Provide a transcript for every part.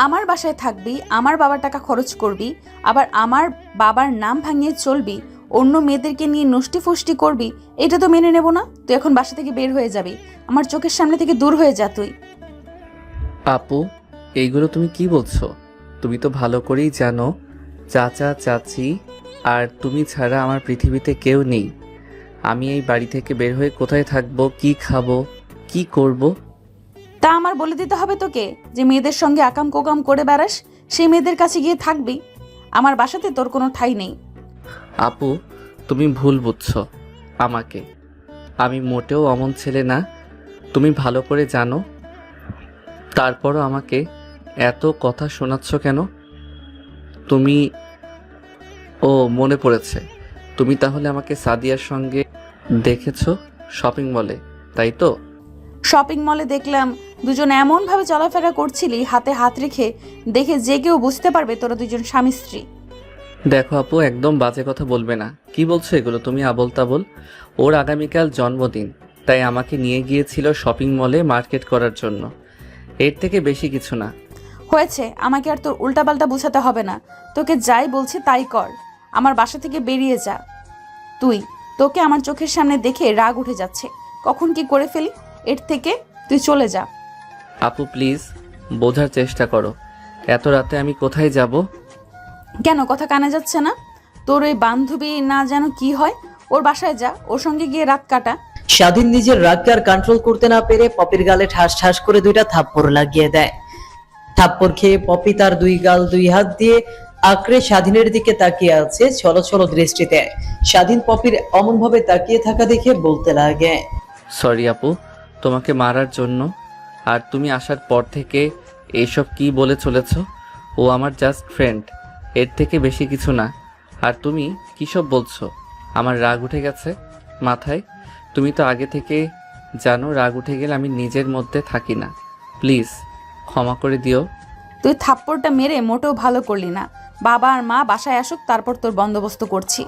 আমার বাসায় থাকবি, আমার বাবার টাকা খরচ করবি, আবার আমার বাবার নাম ভাঙিয়ে চলবি, অন্য মেয়েদেরকে নিয়ে নষ্টি ফষ্টি করবি, এটা তো মেনে নেব না। তুই এখন বাসা থেকে বের হয়ে যাবি, আমার চোখের সামনে থেকে দূর হয়ে যা তুই। আপু, এইগুলো তুমি কি বলছো? তুমি তো ভালো করেই জানো চাচা চাচি আর তুমি ছাড়া আমার পৃথিবীতে কেউ নেই। আমি এই বাড়ি থেকে বের হয়ে কোথায় থাকবো, কি খাবো, কি করব? তা আমার বলে দিতে হবে তোকে যে মেয়েদের সঙ্গে আকাম কোকাম করে বেড়াস, সেই মেয়েদের কাছে গিয়ে থাকবি? আমার বাসাতে তোর কোনো ঠাঁই নেই। আপু, তুমি ভুল বুঝছো আমাকে। আমি মোটেও অমন ছেলে না, তুমি ভালো করে জানো। তারপরও আমাকে এত কথা শোনাচ্ছ কেন তুমি? ও, মনে পড়েছে, তুমি তাহলে আমাকে সাদিয়ার সঙ্গে দেখেছো শপিং মলে, তাই তো? শপিং মলে দেখলাম দুজন এমনভাবে চলাফেরা করছিলি হাতে হাত রেখে, দেখে যে কেউ বুঝতে পারবে তোরা দুজন স্বামী স্ত্রী। দেখো আপু, একদম বাজে কথা বলবে না। কি বলছো এগুলো তুমি আবোল তাবোল? ওর আগামীকাল জন্মদিন, তাই আমাকে নিয়ে গিয়েছিল শপিং মলে মার্কেট করার জন্য। এর থেকে বেশি কিছু না। হয়েছে, আমাকে আর তোর উল্টাপাল্টা বুঝাতে হবে না। তোকে যাই বলছি তাই কর, আমার বাসা থেকে বেরিয়ে যা তুই। তোকে আমার চোখের সামনে দেখে রাগ উঠে যাচ্ছে, কখন কি করে ফেলি। এর থেকে তুই চলে যা। আপু প্লিজ, বোঝার চেষ্টা করো। এত রাতে আমি কোথায় যাব? কেন কথা কানে যাচ্ছে না? তোর ওই বান্ধবী না যেন কি হয়, ওর বাসায় যা, ওর সঙ্গে গিয়ে রাত কাটা। স্বাধীন নিজের রাগকে আর কন্ট্রোল করতে না পেরে পপির গালে ঠাস ঠাস করে দুইটা থাপ্পড় লাগিয়ে দেয়। থাপ্পড় খেয়ে পপি তার দুই গাল দুই হাত দিয়ে আঁকড়ে স্বাধীনের দিকে তাকিয়ে আছে ছলো ছলো দৃষ্টিতে। স্বাধীন পপির অমন ভাবে তাকিয়ে থাকা দেখে বলতে লাগে, সরি আপু, তোমাকে মারার জন্য। আর তুমি আসার পর থেকে এইসব কি বলে চলেছ? ও আমার জাস্ট ফ্রেন্ড, এর থেকে বেশি কিছু না। আর তুমি কী সব বলছো? আমার রাগ উঠে গেছে মাথায়। তুমি তো আগে থেকে জানো রাগ উঠে গেলে আমি নিজের মধ্যে থাকি না। প্লিজ ক্ষমা করে দিও। তুই থাপ্পড়টা মেরে মোটেও ভালো করলি না। বাবা আর মা বাসায় আসুক, তারপর তোর বন্দোবস্ত করছি।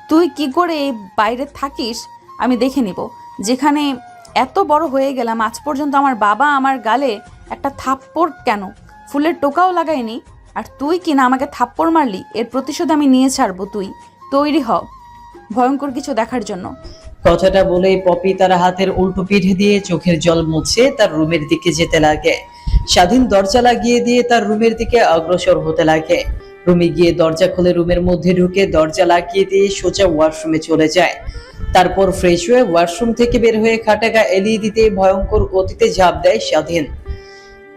তুই কি করে এই বাইরে থাকিস আমি দেখে নিব। যেখানে এত বড় হয়ে গেলাম, আজ পর্যন্ত আমার বাবা আমার গালে একটা থাপ্পড় কেন, ফুলের টোকাও লাগায়নি। আর তুই কি না আমাকে থাপ্পড় মারলি, এর প্রতিশোধ আমি নিয়ে ছাড়বো। তুই তৈরি হ ভয়ঙ্কর কিছু দেখার জন্য। কথাটা বলেই পপি তার হাতের উল্টো পিঠে দিয়ে চোখের জল মুছে তার রুমের দিকে যেতে লাগে। স্বাধীন দরজা লাগিয়ে দিয়ে তার রুমের দিকে অগ্রসর হতে লাগে। রুমে গিয়ে দরজা খুলে রুমের মধ্যে ঢুকে দরজা লাগিয়ে দিয়ে সোজা ওয়াশরুমে চলে যায়। তারপর ফ্রেশ হয়ে ওয়াশরুম থেকে বের হয়ে খাটে গা এলিয়ে দিতে ভয়ঙ্কর অতীতে ঝাঁপ দেয় স্বাধীন।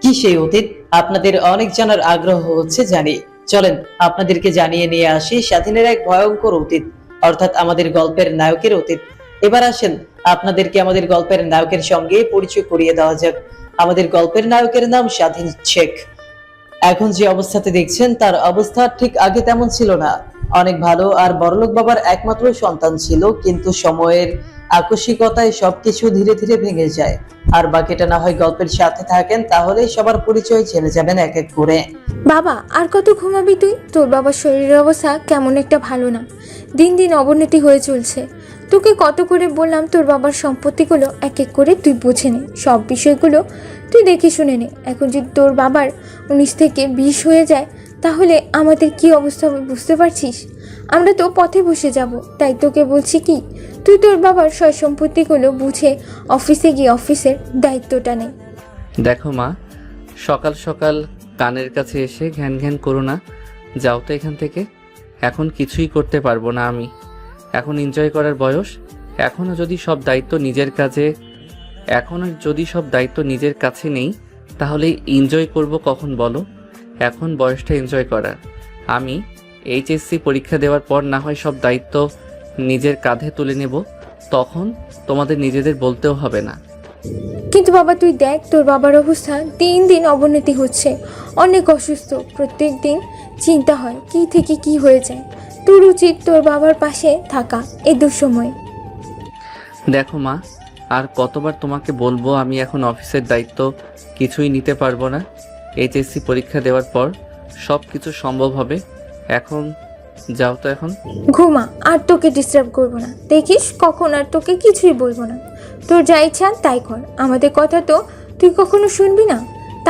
কি সেই অতীত আপনাদের অনেক জানার আগ্রহ হচ্ছে জানি। চলেন আপনাদেরকে জানিয়ে নিয়ে আসি স্বাধীনের এক ভয়ঙ্কর অতীত, অর্থাৎ আমাদের গল্পের নায়কের অতীত। এবার আসেন আপনাদেরকে আমাদের গল্পের নায়কের সঙ্গে পরিচয় করিয়ে দেওয়া যাক। আমাদের গল্পের নায়কের নাম স্বাধীন শেখ। এখন যে অবস্থাতে দেখছেন তার অবস্থা ঠিক আগে তেমন ছিল না। অনেক ভালো আর বড়লোক বাবার একমাত্র সন্তান ছিল, কিন্তু সময়ের আকস্মিকতায় সবকিছু ধীরে ধীরে ভেঙে যায়। আর বাকিটা না হয় গল্পের সাথে থাকেন, তাহলে সবার পরিচয় জেনে যাবেন এক এক করে। বাবা, আর কত ঘুমাবি তুই? তোর বাবার শরীরের অবস্থা কেমন একটা ভালো না, দিন দিন অবনতি হয়ে চলছে। তোকে কত করে বললাম তোর বাবার সম্পত্তিগুলো এক এক করে তুই বুঝে নে, সব বিষয়গুলো তুই দেখে শুনে নে। এখন যদি তোর বাবার 19 থেকে 20 হয়ে যায় তাহলে আমাদের কি অবস্থা হবে বুঝতে পারছিস? আমরা তো পথে বসে যাব। তাই তোকে বলছি কি, তুই তোর বাবার সয় সম্পত্তিগুলো বুঝে অফিসে গিয়ে অফিসের দায়িত্বটা নে। দেখো মা, সকাল সকাল কানের কাছে এসে ঘ্যান ঘ্যান করো না। যাও তো এখান থেকে। এখন কিছুই করতে পারবো না আমি। এখন এনজয় করার বয়স। এখনও যদি সব দায়িত্ব নিজের কাছে নেই, তাহলে এনজয় করব কখন বলো? এখন বয়সটা এনজয় করার। আমি এইচএসসি পরীক্ষা দেওয়ার পর না হয় সব দায়িত্ব নিজের কাঁধে তুলে নেব, তখন তোমাদের নিজেদের বলতেও হবে না। কিন্তু বাবা তুই দেখ, তোর বাবার অবস্থা দিন দিন অবনতি হচ্ছে, অনেক অসুস্থ। প্রত্যেক দিন চিন্তা হয় কি থেকে কি হয়ে যায়। তোর উচিত তোর বাবার পাশে থাকা এই দুঃসময়। দেখো মা, আর কতবার তোমাকে বলবো আমি এখন অফিসের দায়িত্ব কিছুই নিতে পারবো না। এইচএসসি পরীক্ষা দেওয়ার পর সব কিছু সম্ভব হবে। এখন যাও তো এখন। ঘুমা, আর তোকে ডিস্টার্ব করবো না। দেখিস কখন আর তোকে কিছুই বলবো না। তোর যা ইচ্ছা তাই কর, আমাদের কথা তো তুই কখনো শুনবি না।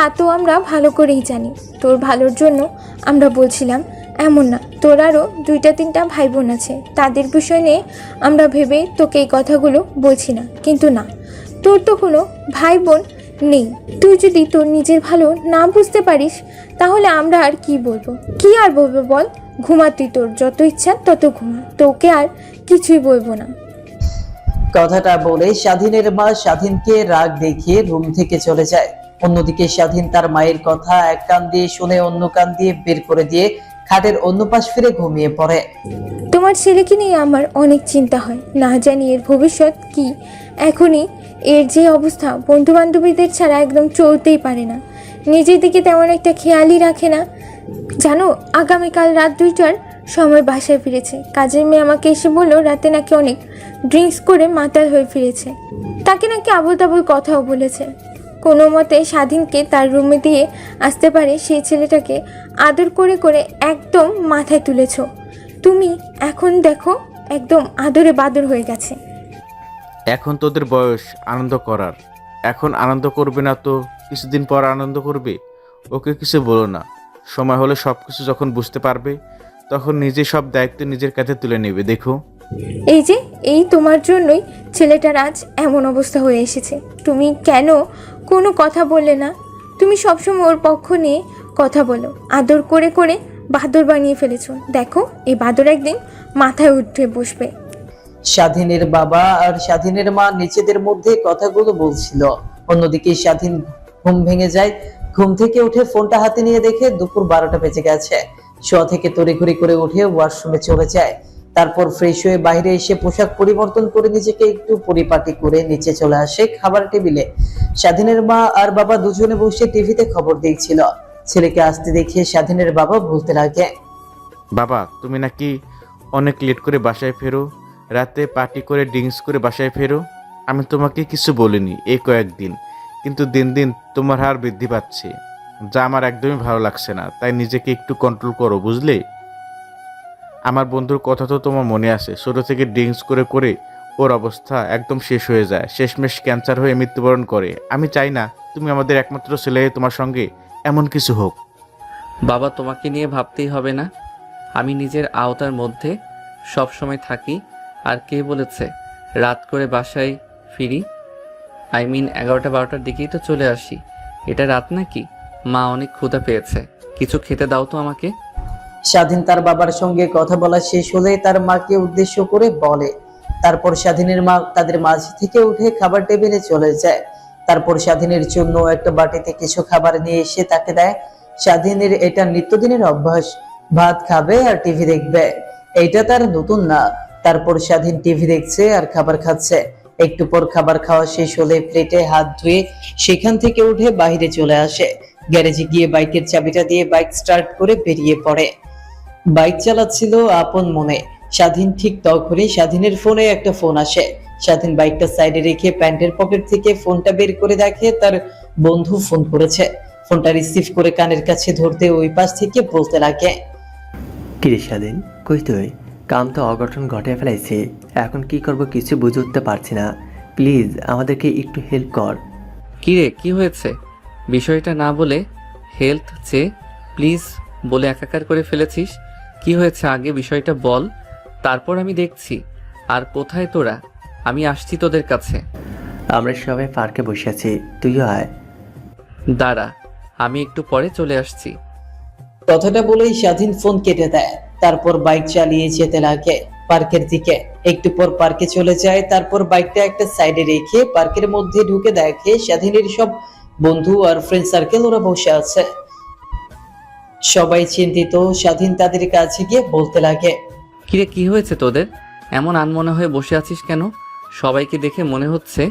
তা তো আমরা ভালো করেই জানি। তোর ভালোর জন্য আমরা বলছিলাম, এমন না। তোর আরও 2-3টা ভাই বোন আছে, তাদের বিষয় নিয়ে আমরা ভেবে তোকে এই কথাগুলো বলছি না। কিন্তু না, তোর তো কোনো ভাই বোন নেই। তুই যদি তোর নিজের ভালো না বুঝতে পারিস তাহলে আমরা আর কি বলবো? কি আর বলবো বল? ঘুমা, তুই তোর যত ইচ্ছা তত ঘুমা, তোকে আর কিছুই বলবো না। কথাটা বলে স্বাধীনের মা স্বাধীনকে রাগ দেখিয়ে রুম থেকে চলে যায়। অন্যদিকে স্বাধীন তার মায়ের কথা এক কান দিয়ে শুনে অন্য কান দিয়ে বের করে দিয়ে খাটের অন্য পাশ ফিরে ঘুমিয়ে পড়ে। তোমার ছেলেকে নিয়ে আমার অনেক চিন্তা হয়, না জানি এর ভবিষ্যৎ কি। এখনই এর যে অবস্থা, বন্ধু বান্ধবীদের ছাড়া একদম চলতেই পারে না, নিজের দিকে তেমন একটা খেয়ালই রাখে না। জানো, আগামীকাল রাত 2টার সময় বাসায় ফিরেছে। কাজের মেয়ে আমাকে এসে বললো রাতে নাকি অনেক ড্রিঙ্কস করে মাতাল হয়ে ফিরেছে। তাকে নাকি আবোল তাবোল কথাও বলেছে। কোনো মতে স্বাধীনকে তার রুমে দিয়ে আসতে পারে সেই ছেলেটাকে আদর করে করে একদম মাথায় তুলেছ তুমি। এখন দেখো একদম আদরে বাদর হয়ে গেছে। এখন তোদের বয়স আনন্দ করার, এখন আনন্দ করবে না তো কিছুদিন পর আনন্দ করবে। ওকে কিছু বলো না, সময় হলে সব কিছু যখন বুঝতে পারবে তখন নিজে সব দায়িত্ব নিজের কাছে তুলে নেবে। দেখো, এই যে এই তোমার জন্যই ছেলেটার আজ এমন অবস্থা হয়ে এসেছে। তুমি কেন কোনো কথা বললে না? তুমি সবসময় ওর পক্ষ নিয়ে কথা বলো, আদর করে করে বাদর বানিয়ে ফেলেছো। দেখো, এই বাদর একদিন মাথায় উঠে বসবে। স্বাধীনের বাবা আর স্বাধীনের মা নিজেদের মধ্যে কথাগুলো বলছিল। অন্যদিকে স্বাধীন ঘুম ভেঙে যায়। ঘুম থেকে উঠে ফোনটা হাতে নিয়ে দেখে দুপুর 12টা বেজে গেছে। শোয়া থেকে তড়িঘড়ি করে উঠে ওয়াশরুমে চলে যায়। তারপর ফ্রেশ হয়ে বাইরে এসে পোশাক পরিবর্তন করে নিজেকে একটু পরিপাটি করে নিচে চলে আসে খাবার টেবিলে। স্বাধীনের মা আর বাবা দুজনে বসে টিভিতে খবর দেখছিল। ছেলেকে আসতে দেখে স্বাধীনের বাবা বলতে লাগে, বাবা তুমি নাকি অনেক লেট করে বাসায় ফেরো, রাতে পার্টি করে ড্রিঙ্কস করে বাসায় ফেরো। আমি তোমাকে কিছু বলিনি এই কয়েকদিন, কিন্তু দিন দিন তোমার হার বৃদ্ধি পাচ্ছে, যা আমার একদমই ভালো লাগছে না। তাই নিজেকে একটু কন্ট্রোল করো, বুঝলে? আমার বন্ধুর কথা তো তোমার মনে আছে, ছোট থেকে ড্রিঙ্কস করে করে ওর অবস্থা একদম শেষ হয়ে যায়, শেষমেশ ক্যান্সার হয়ে মৃত্যুবরণ করে। আমি চাই না তুমি আমাদের একমাত্র ছেলে হয়ে তোমার সঙ্গে এমন কিছু হোক। বাবা, তোমাকে নিয়ে ভাবতেই হবে না, আমি নিজের আওতার মধ্যে সব সময় থাকি। আর কে বলেছে রাত করে বাসায় ফিরি? আই মিন 11টা-12টার দিকেই তো চলে আসি। এটা রাত নাকি? মা অনেক ক্ষুধা পেয়েছে, কিছু খেতে দাও তো আমাকে। স্বাধীন তার বাবার সঙ্গে কথা বলা শেষ হলে তার মাকে উদ্দেশ্য করে বলে। তারপর স্বাধীনের মা তাদের মাঝ থেকে উঠে খাবার টেবিলে চলে যায়। তারপর স্বাধীনের জন্য একটা বাটিতে কিছু খাবার নিয়ে এসে তাকে দেয়। স্বাধীনের এটা নিত্যদিনের অভ্যাস, ভাত খাবে আর টিভি দেখবে, এইটা তার নতুন না। তারপর স্বাধীন টিভি দেখছে আর খাবার খাচ্ছে। একটু পর খাবার খাওয়া শেষ হলে প্লেটে হাত ধুয়ে সেখান থেকে উঠে বাইরে চলে আসে। গ্যারেজে গিয়ে বাইকের চাবিটা দিয়ে বাইক স্টার্ট করে বেরিয়ে পড়ে। বাইক চালাচ্ছিল আপন মনে। স্বাধীন ঠিক তখনই স্বাধীনের ফোনে একটা ফোন আসে। স্বাধীন বাইকটা সাইডে রেখে প্যান্টের পকেট থেকে ফোনটা বের করে দেখে তার বন্ধু ফোন করেছে। ফোনটা রিসিভ করে কানের কাছে ধরতে ওই পাশ থেকে বলতে লাগে, কিরে স্বাধীন, কই তুই? কাম তো অঘটন ঘটে ফেলাইছি, এখন কি করব কিছু বুঝে উঠতে পারছি না। প্লিজ আমাদেরকে একটু হেল্প কর। কি রে, কি হয়েছে? বিষয়টা না বলে হেল্প চেয়ে প্লিজ বলে একাকার করে ফেলেছিস। কি হয়েছে আগে বিষয়টা বল, তারপর আমি দেখছি। আর কোথায় তোরা? আমি আসছি তোদের কাছে। আমরা সবাই পার্কে বসে আছি, তুইও আয়। দাঁড়া, আমি একটু পরে চলে আসছি। কথাটা বলেই স্বাধীন ফোন কেটে দেয়। তারপর বাইক চালিয়ে যেতে লাগে পার্কের দিকে। একটু পর পার্কে চলে যায়। তারপর বাইকটা একটা সাইডে রেখে পার্কের মধ্যে ঢুকে দেখে স্বাধীনের সব বন্ধু আর ফ্রেন্ড সার্কেল ওরা বসে আছে। সবাই চিন্তিত। স্বাধীন তাদের কাছে গিয়ে বলতে লাগে, কিরে, কি হয়েছে তোদের? এমন আনমনে হয়ে বসে আছিস কেন? সবাইকে দেখে মনে হচ্ছে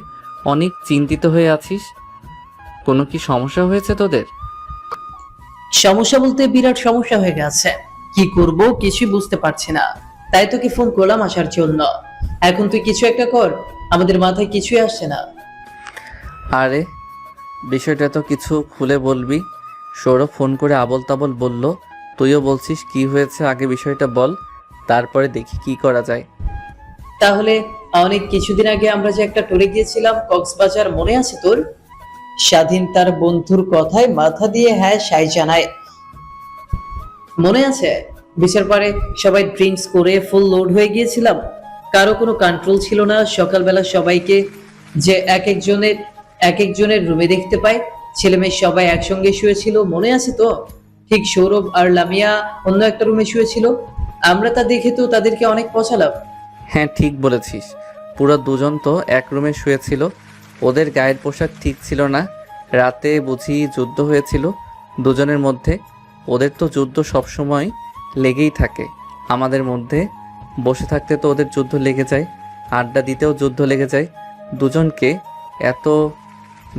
অনেক চিন্তিত হয়ে আছিস। কোনো কি সমস্যা হয়েছে তোদের? সমস্যা বলতে বিরাট সমস্যা হয়ে গেছে। কি করব কিছুই বুঝতে পারছি না, তাই তোকে ফোন করলাম আসার জন্য। এখন তুই কিছু একটা কর, আমাদের মাথায় কিছুই আসছে না। আরে বিষয়টা তো কিছু খুলে বলবি। সৌরভ ফোন করে আবল তাবল বলল, তুইও বলছিস কি হয়েছে, আগে বিষয়টা বল, তারপরে দেখি কি করা যায়। তাহলে অনেক কিছুদিন আগে আমরা যে একটা ট্যুরে গিয়েছিলাম কক্সবাজার, মনে আছে তোর? স্বাধীন তার বন্ধুর কথায় মাথা দিয়ে হ্যাঁ সাই জানায়। মনে আছে বিচার পারে সবাই ড্রিঙ্কস করে ফুল লোড হয়ে গিয়েছিলাম, কারো কোনো কন্ট্রোল ছিল না। সকালবেলা সবাইকে যে এক একজনের রুমে দেখতে পাই, ছেলে মেয়ে সবাই একসঙ্গে শুয়েছিল, মনে আছে তো? ঠিক সৌরভ আর লামিয়া অন্য একটা রুমে শুয়েছিল, আমরা তা দেখে তো তাদেরকে অনেক পচালাম। হ্যাঁ ঠিক বলেছিস, পুরো দুজন তো এক রুমে শুয়েছিল। ওদের গায়ের পোশাক ঠিক ছিল না, রাতে বুঝি যুদ্ধ হয়েছিল দুজনের মধ্যে। ওদের তো যুদ্ধ সবসময় লেগেই থাকে, আমাদের মধ্যে বসে থাকতে তো ওদের যুদ্ধ লেগে যায়, আড্ডা দিতেও যুদ্ধ লেগে যায়। দুজনকে এত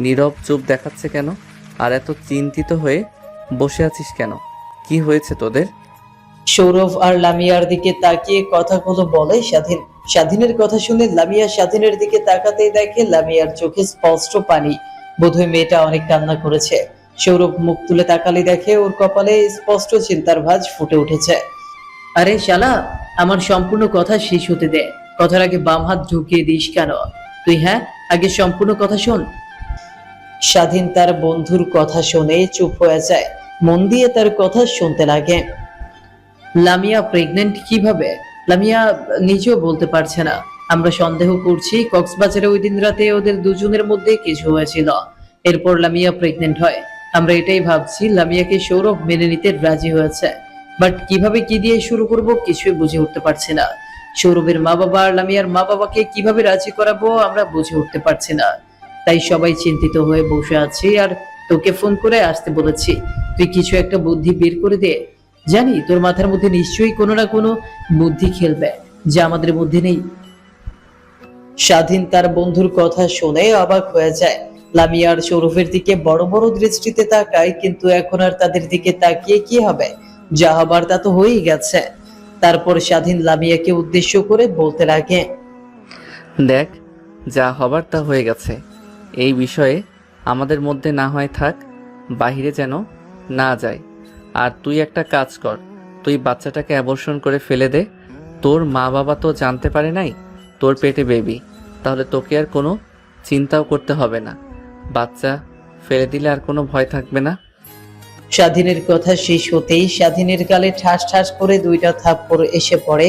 নীরব চুপ দেখাচ্ছে কেন? আর এত চিন্তিত হয়ে বসে আছিস কেন? কি হয়েছে তোদের? সৌরভ আর লামিয়ার দিকে তাকিয়ে কথাগুলো বলে স্বাধীন। স্বাধীনের কথা শুনে লামিয়া স্বাধীনের দিকে তাকাতেই দেখে লামিয়ার চোখে স্পষ্ট পানি, বোধহয় মেয়েটা অনেক কান্না করেছে। সৌরভ মুখ তুলে তাকালে দেখে ওর কপালে স্পষ্ট চিন্তার ভাঁজ ফুটে উঠেছে। আরে শালা, আমার সম্পূর্ণ কথা শেষ হতে দে, কথার আগে বাম হাত ঢুকিয়ে দিস কেন তুই? হ্যাঁ, আগে সম্পূর্ণ কথা শোন। স্বাধীন তার বন্ধুর কথা শুনে চুপ হয়ে যায়, মন দিয়ে তার কথা শুনতে লাগে। লামিয়া প্রেগনেন্ট কিভাবে? লামিয়া নিজেও বলতে পারছে না। আমরা সন্দেহ করছি কক্সবাজারে ওই দিন রাতে ওদের দুজনের মধ্যে কিছু হয়েছিল, এরপর লামিয়া প্রেগনেন্ট হয়। আমরা এটাই ভাবছি লামিয়াকে সৌরভ মেনে নিতে রাজি হয়েছে, বাট কিভাবে কি দিয়ে শুরু করব কিছুই বুঝে উঠতে পারছি না। সৌরভের মা বাবা আর লামিয়ার মা বাবাকে কিভাবে রাজি করাবো আমরা বুঝে উঠতে পারছি না। তাই সবাই চিন্তিত হয়ে বসে আছি আর তোকে ফোন করে আসতে বলেছি, তুই কিছু একটা বুদ্ধি বের করে দে। জানি তোর মাথার মধ্যে নিশ্চয়ই কোনো না কোনো বুদ্ধি খেলবে যা আমাদের মধ্যে নেই। স্বাধীন তার বন্ধুর কথা শুনে অবাক হয়ে যায়। লামিয়া আর সৌরভের দিকে বড় বড় দৃষ্টিতে তাকায়, কিন্তু এখন আর তাদের দিকে তাকিয়ে কি হবে? যা হবার তা তো হয়েই গেছে। তারপর স্বাধীন লামিয়াকে উদ্দেশ্য করে বলতে লাগে, দেখ, যা হবার তা হয়ে গেছে। এই বিষয়ে আমাদের মধ্যে না হয় থাক, বাইরে যেন না যায়। আর তুই একটা কাজ কর, তুই বাচ্চাটাকে অ্যাবর্শন করে ফেলে দে। তোর মা বাবা তো জানতে পারে নাই তোর পেটে বেবি, তাহলে তোকে আর কোনো চিন্তাও করতে হবে না। বাচ্চা ফেলে দিলে আর কোনো ভয় থাকবে না। স্বাধীনের কথা শেষ হতেই স্বাধীনের গালে ঠাস ঠাস করে দুইটা থাপ্পড় এসে পড়ে।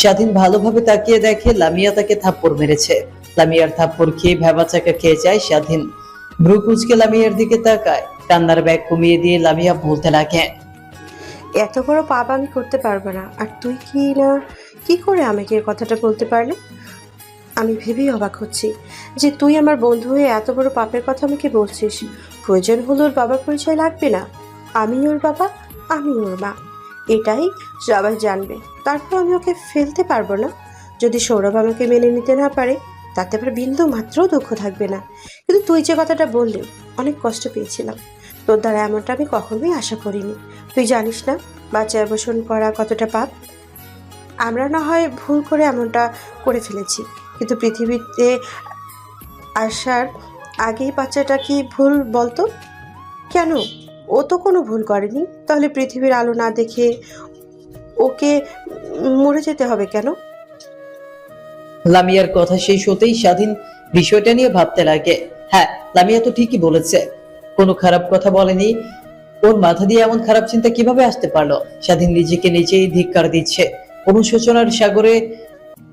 স্বাধীন ভালোভাবে তাকিয়ে দেখে লামিয়া তাকে থাপ্পড় মেরেছে। লামিয়ার থাপ্পড় খেয়ে ভ্যাবাচাকা খেয়ে যায় স্বাধীন। ভ্রু কুঁচকে লামিয়ার দিকে তাকায়, কান্নার ব্যাগ কমিয়ে দিয়ে লামিয়া বলতে লাগে, এত বড় পাপ আমি করতে পারবো না, আর তুই কি করে আমাকে এই কথাটা বলতে পারলি? আমি ভেবেই অবাক হচ্ছি যে তুই আমার বন্ধু হয়ে এত বড় পাপের কথা আমাকে বলছিস। প্রয়োজন হলে ওর বাবার পরিচয় লাগবে না, আমি ওর বাবা, আমি ওর মা, এটাই সবাই জানবে। তারপর আমি ওকে ফেলতে পারবো না। যদি সৌরভ আমাকে মেনে নিতে না পারে তাতে আবার বিন্দু মাত্র দুঃখ থাকবে না। কিন্তু তুই যে কথাটা বললি, অনেক কষ্ট পেয়েছিলাম। তোর দ্বারা এমনটা আমি কখনোই আশা করিনি। তুই জানিস না বাচ্চা অ্যাবর্শন করা কতটা পাপ। আমরা না হয় ভুল করে এমনটা করে ফেলেছি, কিন্তু পৃথিবীতে আসার আগেই বাচ্চাটা কি ভুল বলতো? কেন? ও তো কোনো ভুল করেনি, তাহলে পৃথিবীর আলো না দেখে ওকে মরে যেতে হবে কেন? লামিয়ার কথা শেষ হতেই স্বাধীন বিষয়টা নিয়ে ভাবতে লাগে। হ্যাঁ, লামিয়া তো ঠিকই বলেছে, কোনো খারাপ কথা বলেনি। ওর মাথা দিয়ে এমন খারাপ চিন্তা কিভাবে আসতে পারলো? স্বাধীন নিজেকে নিজেই ধিক্কার দিচ্ছে, অনুশোচনার সাগরে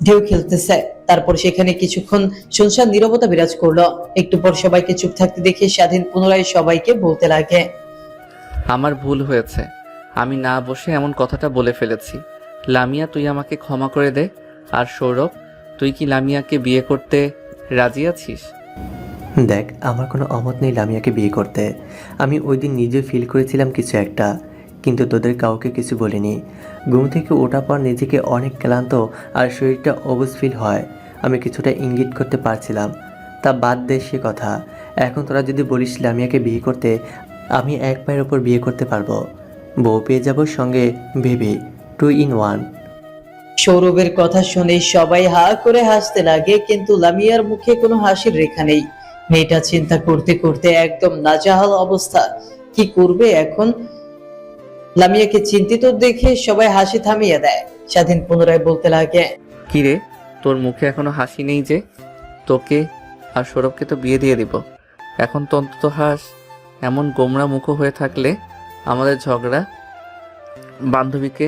ঢেউ খেলতেছে। তারপর সেখানে কিছুক্ষণ শুনশান নীরবতা বিরাজ করলো। একটু পর সবাইকে চুপ থাকতে দেখে স্বাধীন পুনরায় সবাইকে বলতে লাগে, আমার ভুল হয়েছে, আমি না বসে এমন কথাটা বলে ফেলেছি। লামিয়া, তুই আমাকে ক্ষমা করে দে। আর সৌরভ, তুই কি লামিয়াকে বিয়ে করতে রাজি আছিস? দেখ, আমার কোনো অমত নেই লামিয়াকে বিয়ে করতে। আমি ওই দিন নিজে ফিল করেছিলাম কিছু একটা, কিন্তু তোদের কাউকে কিছু বলিনি। ঘুম থেকে ওঠার পর নিজেকে অনেক ক্লান্ত আর শরীরটা অবুঝ ফিল হয়। আমি কিছুটা ইঙ্গিত করতে পারছিলাম। তা বাদ দে সে কথা। এখন তোরা যদি বলিস লামিয়াকে বিয়ে করতে, আমি এক পায়ের ওপর বিয়ে করতে পারবো। বউ পেয়ে যাবো, সঙ্গে বেবি, 2 in 1। সৌরভের কথা শুনে সবাই হা করে হাসতে লাগে, কিন্তু লামিয়ার মুখে কোনো হাসির রেখা নেই। মেয়েটা চিন্তা করতে করতে একদম নাজেহাল অবস্থা, কি করবে এখন? লামিয়াকে চিন্তিত দেখে সবাই হাসি থামিয়ে দেয়। স্বাধীন পুনরায় বলতে লাগে, কি রে, তোর মুখে এখনো হাসি নেই যে? তোকে আর সৌরভকে তো বিয়ে দিয়ে দিব, এখন তো অন্তত হাস। এমন গোমরা মুখো হয়ে থাকলে আমাদের ঝগড়া বান্ধবীকে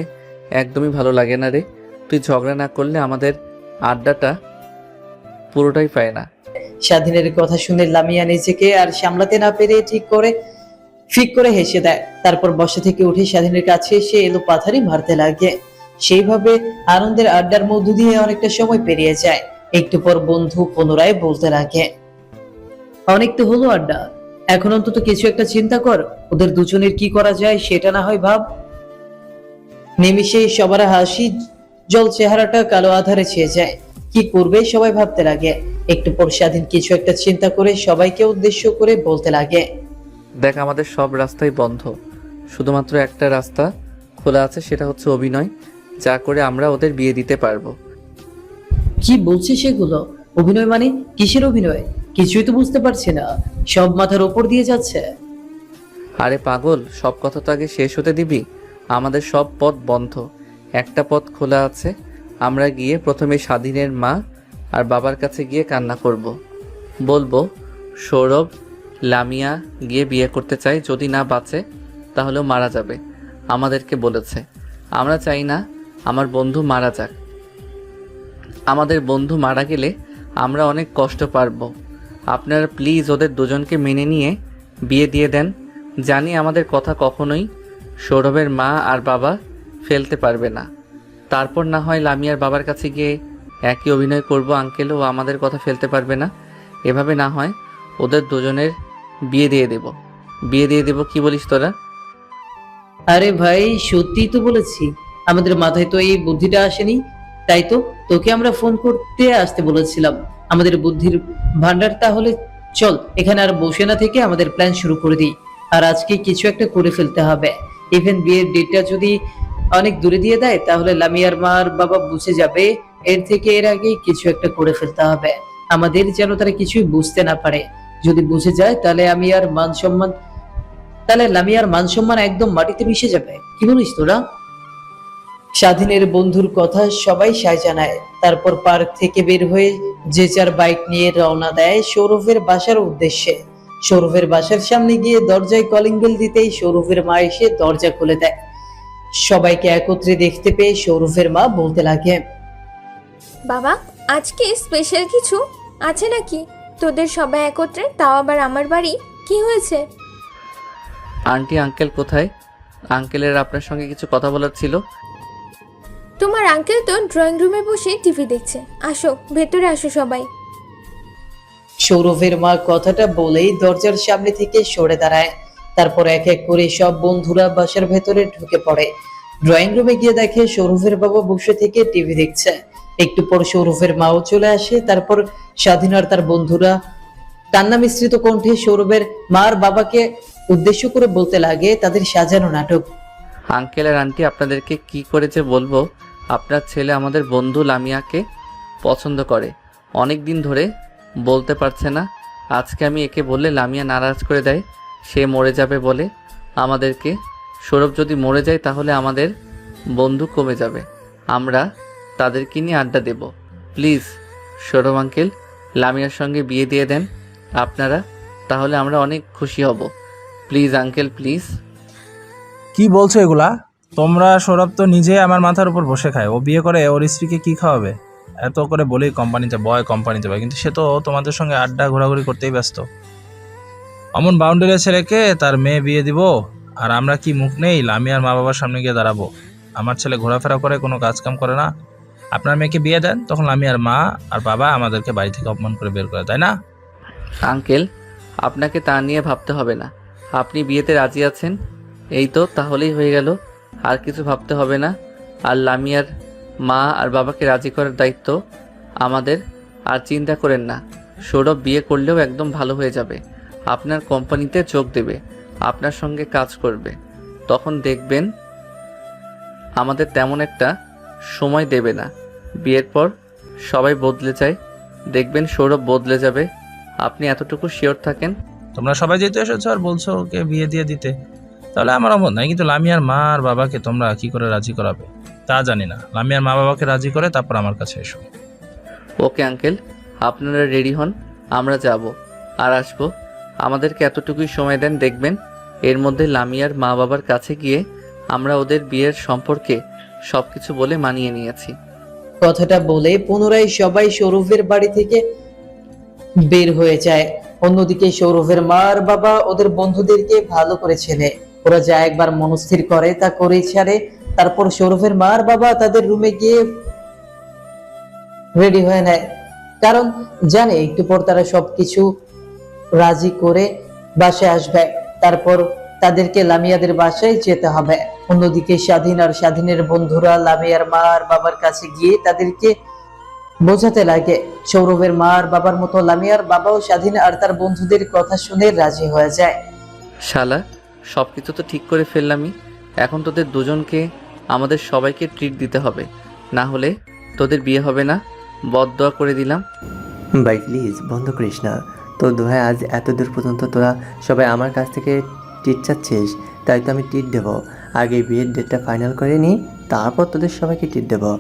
একদমই ভালো লাগে না রে। তুই ঝগড়া না করলে আমাদের আড্ডাটা পুরোটাই পায় না। স্বাধীনের কথা শুনে লামিয়া নিজেকে আর সামলাতে না পেরে ফিক করে হেসে দেয়। তারপর বসা থেকে উঠে স্বাধীনের কাছে এসে এলো পাথারি মারতে লাগে। সেইভাবে আনন্দের আড্ডার মধ্য দিয়ে অনেকটা সময় পেরিয়ে যায়। একটু পর বন্ধু পুনরায় বলতে লাগে, অনেক তো হলো আড্ডা, এখন অন্তত কিছু একটা চিন্তা কর। ওদের দুজনের কি করা যায় সেটা না হয় ভাব। নিমিষেই সবার হাসি জল চেহারাটা কালো আধারে ছেয়ে যায়। কি করবে সবাই ভাবতে লাগে। একটু পর স্বাধীন কিছু একটা চিন্তা করে সবাইকে উদ্দেশ্য করে বলতে লাগে, দেখ, আমাদের সব রাস্তাই বন্ধ, শুধুমাত্র একটা রাস্তা খোলা আছে, সেটা হচ্ছে অভিনয়, যা করে আমরা ওদের বিয়ে দিতে পারবো। কি বলছে সেগুলো? অভিনয় মানে কিসের অভিনয়? কিছুই তো বুঝতে পারছি না, সব মাথার উপর দিয়ে যাচ্ছে। আরে পাগল, সব কথা তো আগে শেষ হতে দিবি। আমাদের সব পথ বন্ধ, একটা পথ খোলা আছে। আমরা গিয়ে প্রথমে স্বাধীনের মা আর বাবার কাছে গিয়ে কান্না করব। বলবো সৌরভ লামিয়া গিয়ে বিয়ে করতে চাই, যদি না বাঁচে তাহলেও মারা যাবে। আমাদেরকে বলেছে। আমরা চাই না আমার বন্ধু মারা যাক। আমাদের বন্ধু মারা গেলে আমরা অনেক কষ্ট পারবো। আপনারা প্লিজ ওদের দুজনকে মেনে নিয়ে বিয়ে দিয়ে দেন। জানি আমাদের কথা কখনোই সৌরভের মা আর বাবা ফেলতে পারবে না। তারপর না হয় লামিয়ার বাবার কাছে গিয়ে একই অভিনয় করব, আঙ্কেলও আমাদের কথা ফেলতে পারবে না। এভাবে না হয় ওদের দুজনের বিয়ে দিয়ে দেব। কি বলিস তোরা? আরে ভাই, সত্যি তো বলেছি, আমাদের মাথায় তো এই বুদ্ধিটা আসেনি। তাই তো তোকে আমরা ফোন করতে আসতে বলেছিলাম। আমাদের বুদ্ধির ভান্ডার। তাহলে চল এখানে আর বসে না থেকে আমাদের প্ল্যান শুরু করে দিই। আর আজকে কিছু একটা করে ফেলতে হবে। ইভেন বিয়ের ডেটটা যদি অনেক দূরে দিয়ে দেয় তাহলে লামিয়ার মা আর বাবা বুঝে যাবে। এর আগে কিছু একটা করে ফেলতে হবে আমাদের, যেন তারা কিছুই বুঝতে না পারে। যদি বুঝে যায় তাহলে লামিয়ার মান সম্মান একদম মাটিতে মিশে যাবে। কি বলিস তোরা? স্বাধীনের বন্ধুর কথা সবাই সায় জানায়। তারপর পার্ক থেকে বের হয়ে যে যার বাইক নিয়ে রওনা দেয় সৌরভের বাসার উদ্দেশ্যে। সৌরভের বাসার সামনে গিয়ে দরজায় কলিং বেল দিতেই সৌরভের মা এসে দরজা খুলে দেয়। সবাইকে একত্রে দেখতে পেয়ে সৌরভের মা বলতে লাগে, বাবা, আজকে স্পেশাল কিছু আছে নাকি? তোদের সবাই একত্রে, তাও আবার আমার বাড়ি, কি হয়েছে? আন্টি আঙ্কেল কোথায়? আঙ্কেলের আপনার সঙ্গে কিছু কথা বলার ছিল। তোমার আঙ্কেল তো ড্রয়িং রুমে বসে টিভি দেখছে। আসো, ভেতরে আসো সবাই। সৌরভের মা কথাটা বলেই দরজার সামনে থেকে সরে দাঁড়ায়। তারপর এক এক করে সব বন্ধুরা বাসার ভেতরে ঢুকে পড়ে। ড্রয়িং রুমে গিয়ে দেখে সৌরভের বাবা বসে থেকে টিভি দেখছে। একটু পর সৌরভের মাও চলে আসে। তারপর স্বাধীন আর তার বন্ধুরা কান্না মিশ্রিত কণ্ঠে সৌরভের মা আর বাবাকে উদ্দেশ্য করে বলতে লাগে তাদের সাজানো নাটক। আঙ্কেল আর আন্টি, আপনাদেরকে কি করে যে বলবো, আপনার ছেলে আমাদের বন্ধু লামিয়াকে পছন্দ করে। অনেক দিন ধরে বলতে পারছে না। আজকে আমি একে বললে লামিয়া নারাজ করে দেয়, সে মরে যাবে বলে আমাদেরকে। সৌরভ যদি মরে যায় তাহলে আমাদের বন্ধু কমে যাবে। আমরা তাদেরকে নিয়ে আড্ডা দেব। প্লিজ সৌরভ আঙ্কেল, লামিয়ার সঙ্গে বিয়ে দিয়ে দেন আপনারা, তাহলে আমরা অনেক খুশি হব। Please uncle, please. কি বলছো এগুলা? তোমরা? সৌরভ তো নিজে আমার মাথার উপর বসে খায়, ও বিয়ে করে ওর স্ত্রীকে কি খাওয়াবে? এত করে বলেই কোম্পানিতে বয়, কিন্তু সে তো তোমাদের সঙ্গে আড্ডা ঘোরাঘুরি করতেই ব্যস্ত। অমন বাউন্ডারির ছেলেকে তার মেয়ে বিয়ে দিব, আর আমরা কি মুখ নেই লামিয়ার মা বাবার সামনে গিয়ে দাঁড়াবো? আমার ছেলে ঘোরাফেরা করে, কোনো কাজ কাম করে না। আপনার মেয়েকে বিয়ে দেন, তখন লামিয়ার মা আর বাবা আমাদেরকে বাড়ি থেকে অপমান করে বের করে, তাই না? আঙ্কেল, আপনাকে তা নিয়ে ভাবতে হবে না। আপনি বিয়েতে রাজি আছেন, এই তো, তাহলেই হয়ে গেল। আর কিছু ভাবতে হবে না। আর লামিয়ার মা আর বাবাকে রাজি করার দায়িত্ব আমাদের। আর চিন্তা করেন না, সৌরভ বিয়ে করলেও একদম ভালো হয়ে যাবে। আপনার কোম্পানিতে যোগ দেবে, আপনার সঙ্গে কাজ করবে। তখন দেখবেন আমাদের তেমন একটা সময় দেবে না। বিয়ের পর সবাই বদলে যায়, দেখবেন সৌরভ বদলে যাবে। আপনি এতটুকু শিওর থাকেন। তোমরা সবাই যেতে এসেছো আর বলছো ওকে বিয়ে দিয়ে দিতে, তাহলে আমার অমত নাই। কিন্তু লামিয়ার মা আর বাবাকে তোমরা কি করে রাজি করাবে তা জানি না। লামিয়ার মা বাবাকে রাজি করে তারপর আমার কাছে এসো। ওকে আঙ্কেল, আপনারা রেডি হন, আমরা যাব আর আসবো। আমাদেরকে এতটুকুই সময় দেন, দেখবেন এর মধ্যে লামিয়ার মা বাবার কাছে গিয়ে আমরা ওদের বিয়ের সম্পর্কে সবকিছু বলে মানিয়ে নিয়েছি। কথাটা বলে পুনরায় সবাই সৌরভের বাড়ি থেকে বের হয়ে যায়। অন্যদিকে সৌরভের মা আর বাবা ওদের বন্ধুদেরকে ভালো করে চেনে। ওরা যা একবার মনস্থির করে তা করেই ছাড়ে। তারপর সৌরভের মা আর বাবা তাদের রুমে গিয়ে রেডি হয়ে নেয়, কারণ জানে একটু পর তারা সবকিছু রাজি করে বাসায় আসবে। তারপর তাদেরকে লামিয়াদের বাসায় যেতে হবে। অন্যদিকে স্বাধীন আর স্বাধীনের বন্ধুরা লামিয়ার মা আর বাবার কাছে গিয়ে তাদেরকে বোঝাতে লাগে। সৌরভের মা আর বাবার মতো লামিয়ার বাবাও স্বাধীন আর তার বন্ধুদের কথা শুনে রাজি হয়ে যায়। শালা, সবকিছু তো ঠিক করে ফেললামই, এখন তোদের দুজনকে আমাদের সবাইকে ট্রিট দিতে হবে, না হলে তোদের বিয়ে হবে না, বদদোয়া করে দিলাম। ভাই প্লিজ বন্ধ করিস না, তোর দোহায় আজ এত দূর পর্যন্ত তোরা সবাই আমার কাছ থেকে টিট চাচ্ছিস, তাই তো আমি টিট দেবো। আগে বিয়ের ডেটটা ফাইনাল করে নিই, তারপর তোদের সবাইকে টিট দেবো।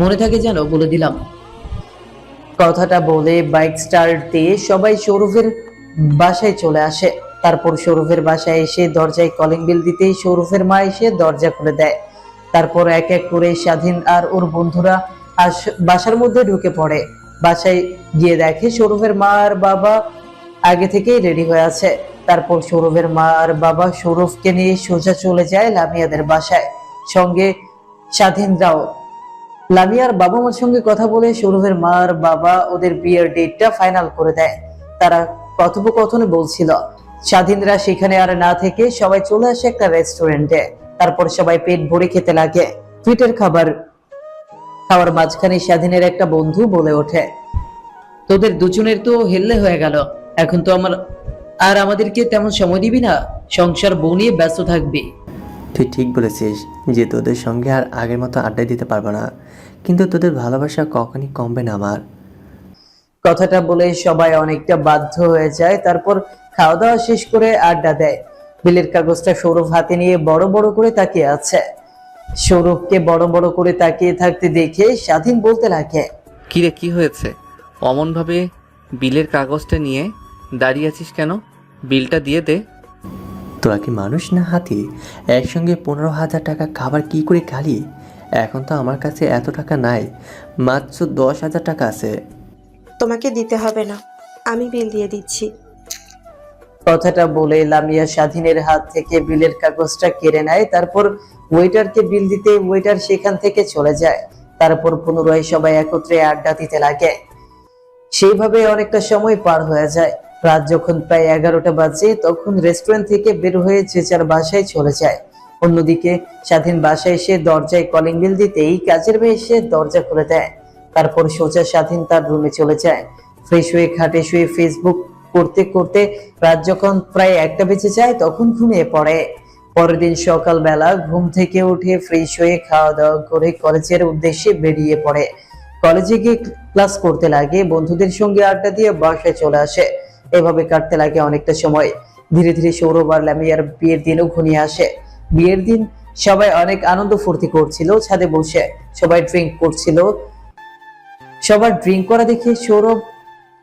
মনে থাকে যেন, বলে দিলাম। কথাটা বলে বাইক স্টার্ট দিয়ে সবাই সৌরভের বাসায় চলে আসে। তারপর সৌরভের বাসায় এসে দরজায় কলিং বেল দিতেই সৌরভের মা এসে দরজা খুলে দেয়। তারপর এক এক করে স্বাধীন আর ওর বন্ধুরা বাসার মধ্যে ঢুকে পড়ে। বাসায় গিয়ে দেখে সৌরভের মা আর বাবা আগে থেকেই রেডি হয়ে আছে। তারপর সৌরভের মা আর বাবা সৌরভকে নিয়ে সোজা চলে যায় লামিয়াদের বাসায়, সঙ্গে স্বাধীনরাও। লামিয়ার বাবা মার সঙ্গে কথা বলে সৌরভের মা আর বাবা ওদের বিয়ের ডেটটা ফাইনাল করে দেয়। তারা কথোপকথনে বলছিল। স্বাধীনরা সেখানে আর না থেকে সবাই চলে আসে একটা রেস্টুরেন্টে। তারপর সবাই পেট ভরে খেতে লাগে। টুইটের খাওয়ার মাঝখানে স্বাধীনের একটা বন্ধু বলে ওঠে, তোদের দুজনের তো হেললে হয়ে গেল, এখন তো আমাদেরকে তেমন সময় দিবি না, সংসার বউ নিয়ে ব্যস্ত থাকবি। তুই ঠিক বলেছিস যে তোদের সঙ্গে আর আগের মতো আড্ডা দিতে পারবো না, কিন্তু তোদের ভালোবাসা কখনই কমবে না আমার। কথাটা বলে সবাই অনেকটা বাধ্য হয়ে যায়। তারপর খাওয়া দাওয়া শেষ করে আড্ডা দেয়। বিলের কাগজটা সৌরভ হাতে নিয়ে বড় বড় করে তাকিয়ে আছে। সৌরভকে বড় বড় করে তাকিয়ে থাকতে দেখে স্বাধীন বলতে লাগে, কিরে, কি হয়েছে? অমনভাবে বিলের কাগজটা নিয়ে দাঁড়িয়ে আছিস কেন? বিলটা দিয়ে দে। তোরা কি মানুষ না হাতি? একসঙ্গে 15,000 টাকা খাবার কি করে খালি? এখন তো আমার কাছে এত টাকা নাই, মাত্র 10,000 টাকা আছে। তোমাকে দিতে হবে না, আমি বিল দিয়ে দিচ্ছি। কথাটা বলে লামিয়া স্বাধীনের হাত থেকে বিলের কাগজটা কেড়ে নেয়। তারপর ওয়েটারকে বিল দিতে ওয়েটার সেখান থেকে চলে যায়। তারপর পুনরায় সবাই একত্রে আড্ডা দিতে লাগে। সেইভাবে অনেকটা সময় পার হয়ে যায়। রাত যখন প্রায় 11টা বাজে তখন রেস্টুরেন্ট থেকে বের হয়ে যে যার বাসায় চলে যায়। অন্যদিকে স্বাধীন বাসায় এসে দরজায় কলিং বেল দিতেই কাজের মেয়ে এসে দরজা খুলে দেয়। তারপর সোজা স্বাধীন তার রুমে চলে যায়। ফ্রেশ হয়ে খাটে শুয়ে ফেসবুক করতে করতে রাত যখন প্রায় 1টা বেজে যায় তখন ঘুমিয়ে পড়ে। পরের দিন সকালবেলা ঘুম থেকে উঠে ফ্রেশ হয়ে খাওয়া দাওয়া করে কলেজের উদ্দেশ্যে বেরিয়ে পড়ে। কলেজে গিয়ে ক্লাস করতে লাগে, বন্ধুদের সঙ্গে আড্ডা দিয়ে বাসায় চলে আসে। এভাবে কাটতে লাগে অনেকটা সময়। ধীরে ধীরে সৌরভ আর লামিয়ার বিয়ের দিনও ঘনিয়ে আসে। বিয়ের দিন সবাই অনেক আনন্দ ফুর্তি করছিল। ছাদে বসে সবাই ড্রিঙ্ক করছিল। সবার ড্রিঙ্ক করা দেখে সৌরভ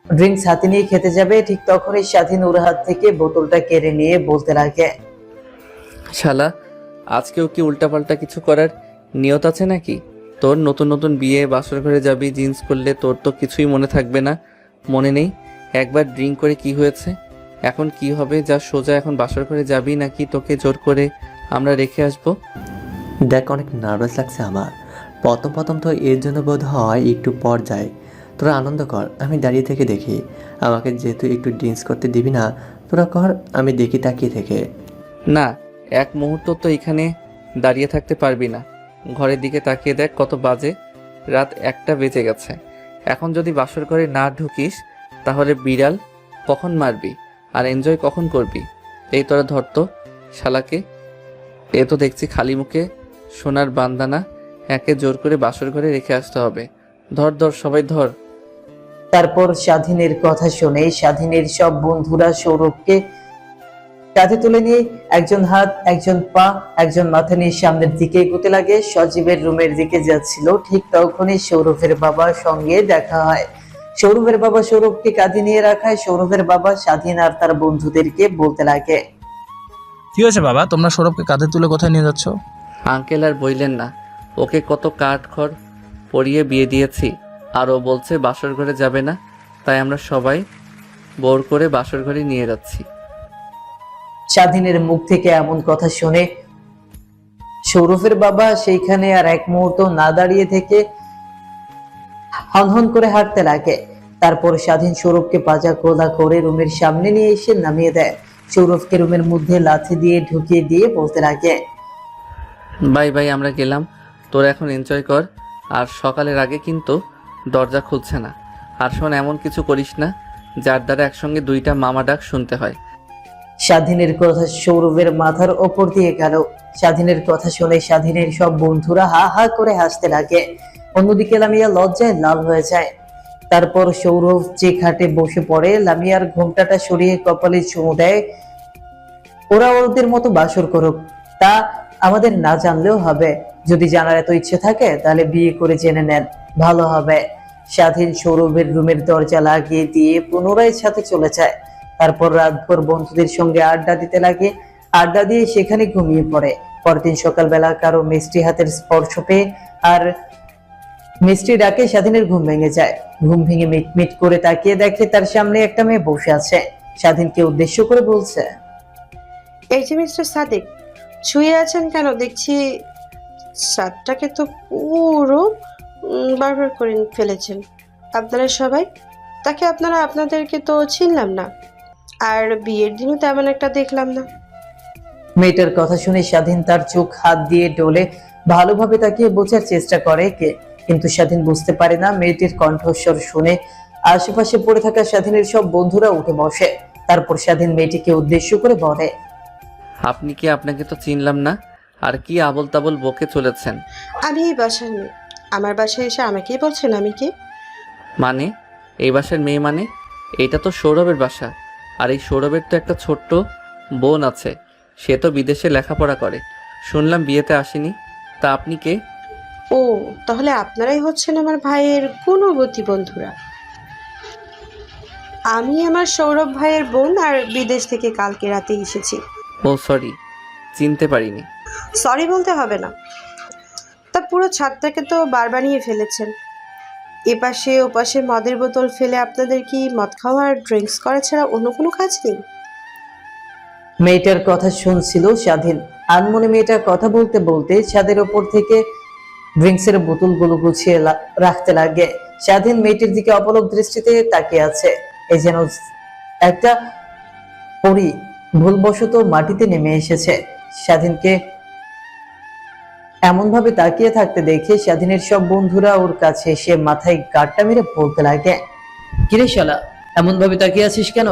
ড্রিঙ্কস হাতে নিয়ে খেতে যাবে, ঠিক তখনই স্বাধীন ওর হাত থেকে বোতলটা কেড়ে নিয়ে বলতে লাগে, শালা, আজকেও কি উল্টাপাল্টা কিছু করার নিয়ত আছে নাকি? তোর নতুন নতুন বিয়ে, বাসর ঘরে যাবি জিন্স করলে, তোর তো কিছুই মনে থাকবে না। মনে নেই একবার ড্রিঙ্ক করে কি হয়েছে? এখন কি হবে? যা সোজা এখন বাসর ঘরে যাবি, নাকি তোকে জোর করে আমরা রেখে আসবো? দেখ, অনেক নার্ভাস লাগছে আমার। প্রথম তো এর জন্য বোধ হয় একটু পর যায়। তোরা আনন্দ কর, আমি দাঁড়িয়ে থেকে দেখি। আমাকে যেহেতু একটু ড্রিঙ্কস করতে দিবি না, তোরা কর, আমি দেখি তাকিয়ে থেকে। না, এক মুহূর্ত তো এখানে দাঁড়িয়ে থাকতে পারবি না। ঘরের দিকে তাকিয়ে দেখ কত বাজে, রাত 1টা বেজে গেছে। এখন যদি বাসর ঘরে না ঢুকিস তাহলে বিড়াল কখন মারবি আর এনজয় কখন করবি? এই তোরা ধরতো শালাকে। এ তো দেখছি খালি মুখে সোনার বান্দানা, একে জোর করে বাসর ঘরে রেখে আসতে হবে। ধর ধর, সবাই ধর। তারপর স্বাধীনের কথা শুনে স্বাধীনের সব বন্ধুরা সৌরভকে কাঁধে তুলে নিয়ে একজন হাত, একজন পা, একজন মাথা নিয়ে সামনের দিকে এগোতে লাগে। সজীবের রুমের দিকে যাচ্ছিল, ঠিক তখনই সৌরভের বাবার সঙ্গে দেখা হয়। সৌরভের বাবা সৌরভকে কাঁধে নিয়ে রাখায় সৌরভের বাবা স্বাধীন আর তার বন্ধুদেরকে বলতে লাগে, কি হয়েছে বাবা, তোমরা সৌরভকে কাঁধে তুলে কোথায় নিয়ে যাচ্ছ? আঙ্কেল আর বইলেন না, ওকে কত কাঠখড় পরিয়ে বিয়ে দিয়েছি, আর ও বলছে বাসর ঘরে যাবে না, তাই আমরা সবাই বোর করে বাসর ঘরে নিয়ে যাচ্ছি। স্বাধীনের মুখ থেকে এমন কথা শুনে সৌরভের বাবা সেইখানে আর এক মুহূর্ত না দাঁড়িয়ে থেকে হনহন করে হাঁটতে লাগে। তারপর স্বাধীন সৌরভকে পাজা কোদা করে রুমের সামনে নিয়ে এসে নামিয়ে দেয়। সৌরভকে রুমের মধ্যে লাথি দিয়ে ঢুকিয়ে দিয়ে বলতে লাগে, বাই বাই, আমরা গেলাম, তোরা এখন এনজয় কর, আর সকালের আগে কিন্তু দরজা খুলছে না। আর শোন, এমন কিছু করিস না যার দ্বারা একসঙ্গে দুইটা মামা ডাক শুনতে হয়। স্বাধীনের কথা সৌরভের মাথার ওপর দিয়ে গেল। স্বাধীনের কথা শুনে স্বাধীনের সব বন্ধুরা হা হা করে হাসতে লাগে। অন্যদিকে লামিয়া লজ্জায় লাল হয়ে যায়। তারপর সৌরভ যে খাটে বসে পড়ে, লামিয়ার ঘোমটাটা সরিয়ে কপালে চুমু দেয়। ওরা ওদের মতো বাসর করুক, তা আমাদের না জানলেও হবে। যদি জানার এত ইচ্ছে থাকে তাহলে বিয়ে করে জেনে নেন, ভালো হবে। স্বাধীন সৌরভের রুমের দরজা লাগিয়ে দিয়ে পুনরায় সাথে চলে যায়। তারপর রাতভর বন্ধুদের সঙ্গে আড্ডা দিতে লাগে। আড্ডা দিয়ে সেখানে ঘুমিয়ে পড়ে। পরদিন সকালবেলা কারো মিষ্টি হাতের স্পর্শ পেয়ে আর মিষ্টি ডাকে স্বাধীনের ঘুম ভেঙে যায়। ঘুম ভেঙে মিটমিট করে তাকিয়ে দেখে তার সামনে একটা মেয়ে বসে আছে। স্বাধীনকে উদ্দেশ্য করে বলছে, এই যে মিস্টার সাদিক, শুয়ে আছেন কেন? দেখছি সাতটাকে তো পুরো বারবার করে ফেলেছেন আপনারা সবাই। তাকে আপনাদেরকে তো চিনলাম না, আর বিয়ের দিনও তেমন একটা দেখলাম না। মেয়েটার কথা শুনে স্বাধীন তার চোখ হাত দিয়ে ডলে ভালোভাবে তাকিয়ে বোঝার চেষ্টা করে কে, কিন্তু স্বাধীন বুঝতে পারে না। মেয়েটির কণ্ঠস্বর শুনে আশেপাশে পড়ে থাকা স্বাধীনের সব বন্ধুরা উঠে বসে। তারপর স্বাধীন মেয়েটিকে উদ্দেশ্য করে বলে, আপনি কি? আপনাকে তো চিনলাম না, আর কি আবল তাবল বকে চলেছেন? আমি এই বাসার মেয়ে, আমার বাসায় এসে আমাকেই বলছেন আমি কে? মানে এই বাসার মেয়ে? মানে এইটা তো সৌরভের বাসা, আর এই সৌরভের তো একটা ছোট্ট বোন আছে, সে তো বিদেশে লেখাপড়া করে, শুনলাম বিয়েতে আসেনি। তা আপনি কে? ও, তাহলে আপনারাই হচ্ছেন আমার ভাইয়ের গুণবতী বন্ধুরা। আমি আমার সৌরভ ভাইয়ের বোন, আর বিদেশ থেকে কালকে রাতে এসেছি। ও সরি, চিনতে পারিনি। সরি বলতে হবে না। তা পুরো ছাদটাকে তো বার বানিয়ে ফেলেছেন। এপাশে ওপাশে মদের বোতল ফেলে আপনাদের কি মদ খাওয়া আর ড্রিঙ্কস করা ছাড়া অন্য কোনো কাজ নেই? মেয়েটার কথা শুনছিল স্বাধীন। আনমনে মেয়েটার কথা বলতে বলতে ছাদের ওপর থেকে ড্রিঙ্কসের বোতলগুলো গুছিয়ে রাখতে লাগে। স্বাধীন মেয়েটির দিকে অপলক দৃষ্টিতে তাকিয়ে আছে। এই যেন একটা পরী ভুলবশত মাটিতে নেমে এসেছে। স্বাধীনকে এমন ভাবে তাকিয়ে থাকতে দেখে স্বাধীনের সব বন্ধুরা ওর কাছে এসে মাথায় গাঁটটা মেরে বলতে লাগে, কিরে শালা, এমন ভাবে তাকিয়ে আছিস কেন?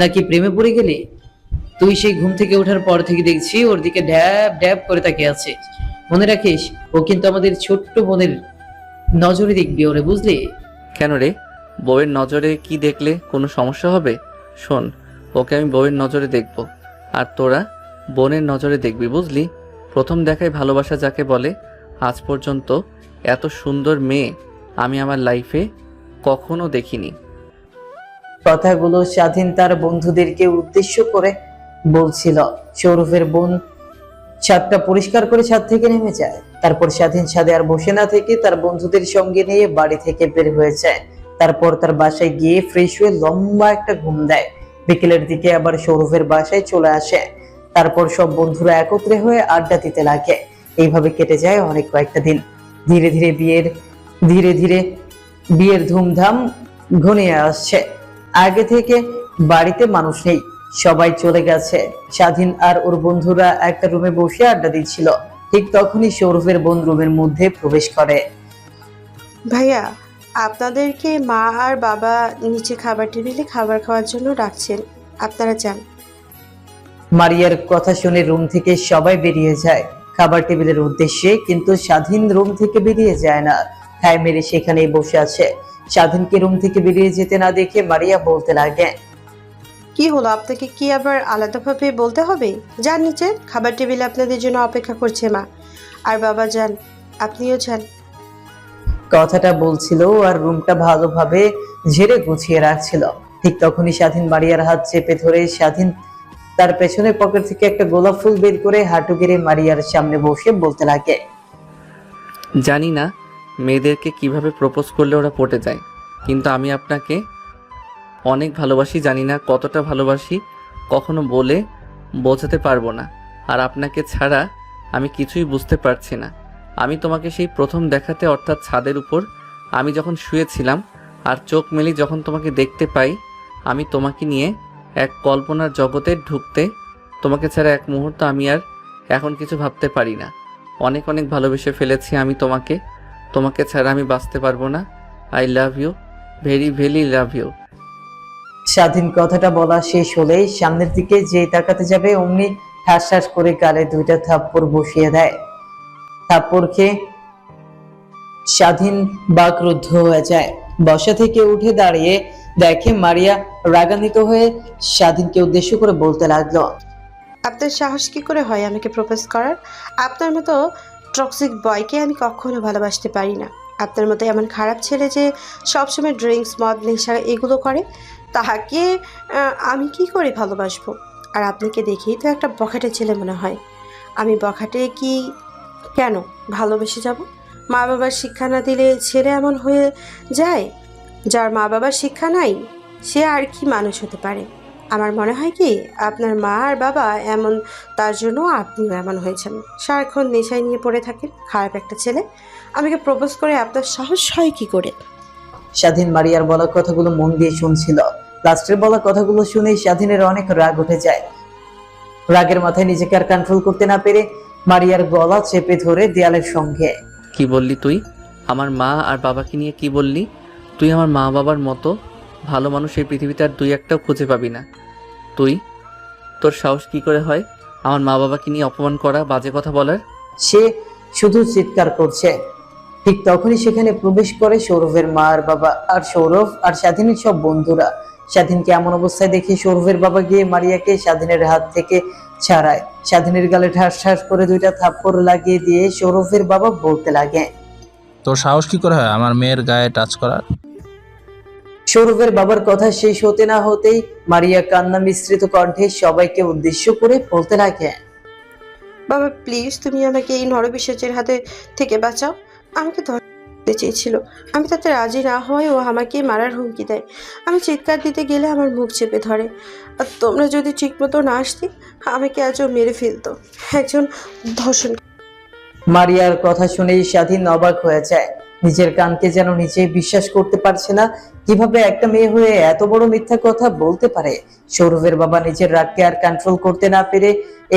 নাকি প্রেমে পড়ে গেলি? তুই সেই ঘুম থেকে ওঠার পর থেকে দেখছি ওর দিকে ড্যাব ড্যাব করে তাকিয়ে আছিস। মনে রাখিস, ও কিন্তু আমাদের ছোট্ট বোনের নজরে দেখবি ওরে, বুঝলি? কেন রে, বউয়ের নজরে কি দেখলে কোনো সমস্যা হবে? শোন, ওকে আমি বউয়ের নজরে দেখব, আর তোরা বোনের নজরে দেখবি, বুঝলি? প্রথম দেখায় ভালোবাসা যাকে বলে, আজ পর্যন্ত এত সুন্দর মেয়ে আমি আমার লাইফে কখনো দেখিনি। কথাগুলো স্বাধীন তার বন্ধুদেরকে উদ্দেশ্য করে বলছিল। সৌরভের বোন ছাদটা পরিষ্কার করে ছাদ থেকে নেমে যায়। তারপর স্বাধীন ছাদে আর বসে না থেকে তার বন্ধুদের সঙ্গে নিয়ে বাড়ি থেকে বের হয়ে যায়। তারপর তার বাসায় গিয়ে ফ্রেশ হয়ে লম্বা একটা ঘুম দেয়। বিকেলের দিকে আবার সৌরভের বাসায় চলে আসে। তারপর সব বন্ধুরা একত্রে হয়ে আড্ডা দিতে লাগে। এইভাবে কেটে যায় অনেক কয়েকটা দিন। ধীরে ধীরে বিয়ের ধুমধাম ঘনিয়ে আসছে। আগে থেকে বাড়িতে মানুষ নেই, সবাই চলে গেছে। স্বাধীন আর ওর বন্ধুরা একটা রুমে বসে আড্ডা দিচ্ছিল। ঠিক তখনই সৌরভের বোন রুমের মধ্যে প্রবেশ করে। ভাইয়া, আপনাদেরকে মা আর বাবা নিচে খাবার টেবিলে খাবার খাওয়ার জন্য ডাকছেন, আপনারা যান। মারিয়ার কথা শুনে রুম থেকে সবাই বেরিয়ে যায় খাবার টেবিলের উদ্দেশ্যে, কিন্তু স্বাধীন রুম থেকে বেরিয়ে যায় না, ঠায় মেরে সেখানেই বসে আছে। স্বাধীনকে রুম থেকে বেরিয়ে যেতে না দেখে মারিয়া বলতে লাগে, কি হলো, আপনাকে কি আবার আলাদাভাবে বলতে হবে? যান নিচে, খাবার টেবিলে আপনাদের জন্য অপেক্ষা করছে মা। আর বাবা যান, আপনিও যান। কথাটা বলছিল আর রুমটা ভালোভাবে ঝেড়ে গুছিয়ে রাখছিল। ঠিক তখনই স্বাধীন মারিয়ার হাত চেপে ধরে স্বাধীন তার পেছনের পকেট থেকে একটা গোলাপ ফুল বের করে হাঁটু গেড়ে মারিয়ার সামনে বসে বলতে লাগে, জানি না মেয়েদেরকে কিভাবে প্রপোজ করলে ওরা পটে যায়, কিন্তু আমি আপনাকে অনেক ভালোবাসি। জানি না কতটা ভালোবাসি, কখনো বলে বোঝাতে পারবো না। আর আপনাকে ছাড়া আমি কিছুই বুঝতে পারছি না। আমি তোমাকে সেই প্রথম দেখাতে, অর্থাৎ ছাদের উপর আমি যখন শুয়েছিলাম আর চোখ মেলি যখন তোমাকে দেখতে পাই, আমি তোমাকে নিয়ে এক কল্পনার জগতে ঢুকতে, তোমাকে ছাড়া এক মুহূর্ত আমি আর এখন কিছু ভাবতে পারি না। অনেক অনেক ভালোবেসে ফেলেছি আমি তোমাকে। তোমাকে ছাড়া আমি বাঁচতে পারবো না। I love you, very very love you. স্বাধীন কথাটা বলা শেষ হলেই সামনের দিকে যে তাকাতে যাবে অমনি ঠাস ঠাস করে গালে দুইটা থাপ্পড় বসিয়ে দেয়। থাপ্পড় খেয়ে স্বাধীন বাকরুদ্ধ হয়ে যায়। বসা থেকে উঠে দাঁড়িয়ে দেখে মারিয়া রাগান্বিত হয়ে স্বাধীনকে উদ্দেশ্য করে বলতে লাগলো, আপনার সাহস কি করে হয় আমাকে প্রপোজ করার? আপনার মতো টক্সিক বয়কে আমি কখনো ভালোবাসতে পারি না। আপনার মতো এমন খারাপ ছেলে যে সবসময় ড্রিঙ্কস, মদ, নেশা এগুলো করে, তাহাকে আমি কি করে ভালোবাসবো? আর আপনাকে দেখেই তো একটা বখাটে ছেলে মনে হয়। আমি বখাটে কি কেন ভালোবেসে যাব? মা বাবার শিক্ষা না দিলে ছেলে এমন হয়ে যায়? যার মা বাবার শিক্ষা নাই সে আর কি মানুষ হতে পারে? আমার মনে হয় কি আপনার মা আর বাবা এমন, তার জন্য আপনিও এমন হয়েছেন। সারাক্ষণ নেশায় নিয়ে পড়ে থাকেন, খারাপ একটা ছেলে। আমাকে প্রপোজ করে আপনার সাহস হয় কি করে? স্বাধীন মারিয়ার বলা কথাগুলো মন দিয়ে শুনছিল। লাস্টের বলা কথাগুলো শুনে স্বাধীনের অনেক রাগ উঠে যায়। রাগের মাথায় নিজেকে আর কন্ট্রোল করতে না পেরে মারিয়ার গলা চেপে ধরে দেয়ালের সঙ্গে, কি বললি তুই? আমার মা আর বাবাকে নিয়ে কি বললি? তুই আমার মা বাবার মতো ভালো মানুষ এই পৃথিবীতে আর দুই একটাও খুঁজে পাবি না। তোর সাহস কি করে হয় আমার মা বাবাকে নিয়ে অপমান করা, বাজে কথা বলার? সে শুধু চিৎকার করছে। ঠিক তখনই সেখানে প্রবেশ করে সৌরভের মা আর বাবা, আর সৌরভ আর স্বাধীনের সব বন্ধুরা। স্বাধীনকে এমন অবস্থায় দেখে সৌরভের বাবা গিয়ে মারিয়াকে স্বাধীনের হাত থেকে ছাড়ায়। স্বাধীনের গালে ঠাস ঠাস করে দুইটা থাপ্পড় লাগিয়ে দিয়ে সৌরভের বাবা বলতে লাগে, তোর সাহস কি করে হয় আমার মেয়ের গায়ে টাচ করার? সৌরভের বাবার কথা শেষ হতে না হতেই মারিয়া কান্না মিশ্রিত কণ্ঠে সবাইকে উদ্দেশ্য করে বলতে লাগে, বাবা প্লিজ, তুমি আমাকে এই নরবিশ্বাসের হাতে থেকে বাঁচাও। আমাকে ধরতে চেয়েছিল, আমি তাতে রাজি না হওয়ায় ও আমাকে মারার হুমকি দেয়। আমি চিৎকার দিতে গেলে আমার মুখ চেপে ধরে। আর তোমরা যদি ঠিকমতো না আসতে আমাকে আজও মেরে ফেলতো একজন ধর্ষণ। মারিয়ার কথা শুনেই স্বাধীন অবাক হয়ে যায়। নিজের কানকে যেন নিজেই বিশ্বাস করতে পারছে না। কিভাবে একটা মেয়ে হয়ে এত বড় মিথ্যা কথা বলতে পারে? সৌরভের বাবা নিজের রাগকে আর কন্ট্রোল করতে না পেরে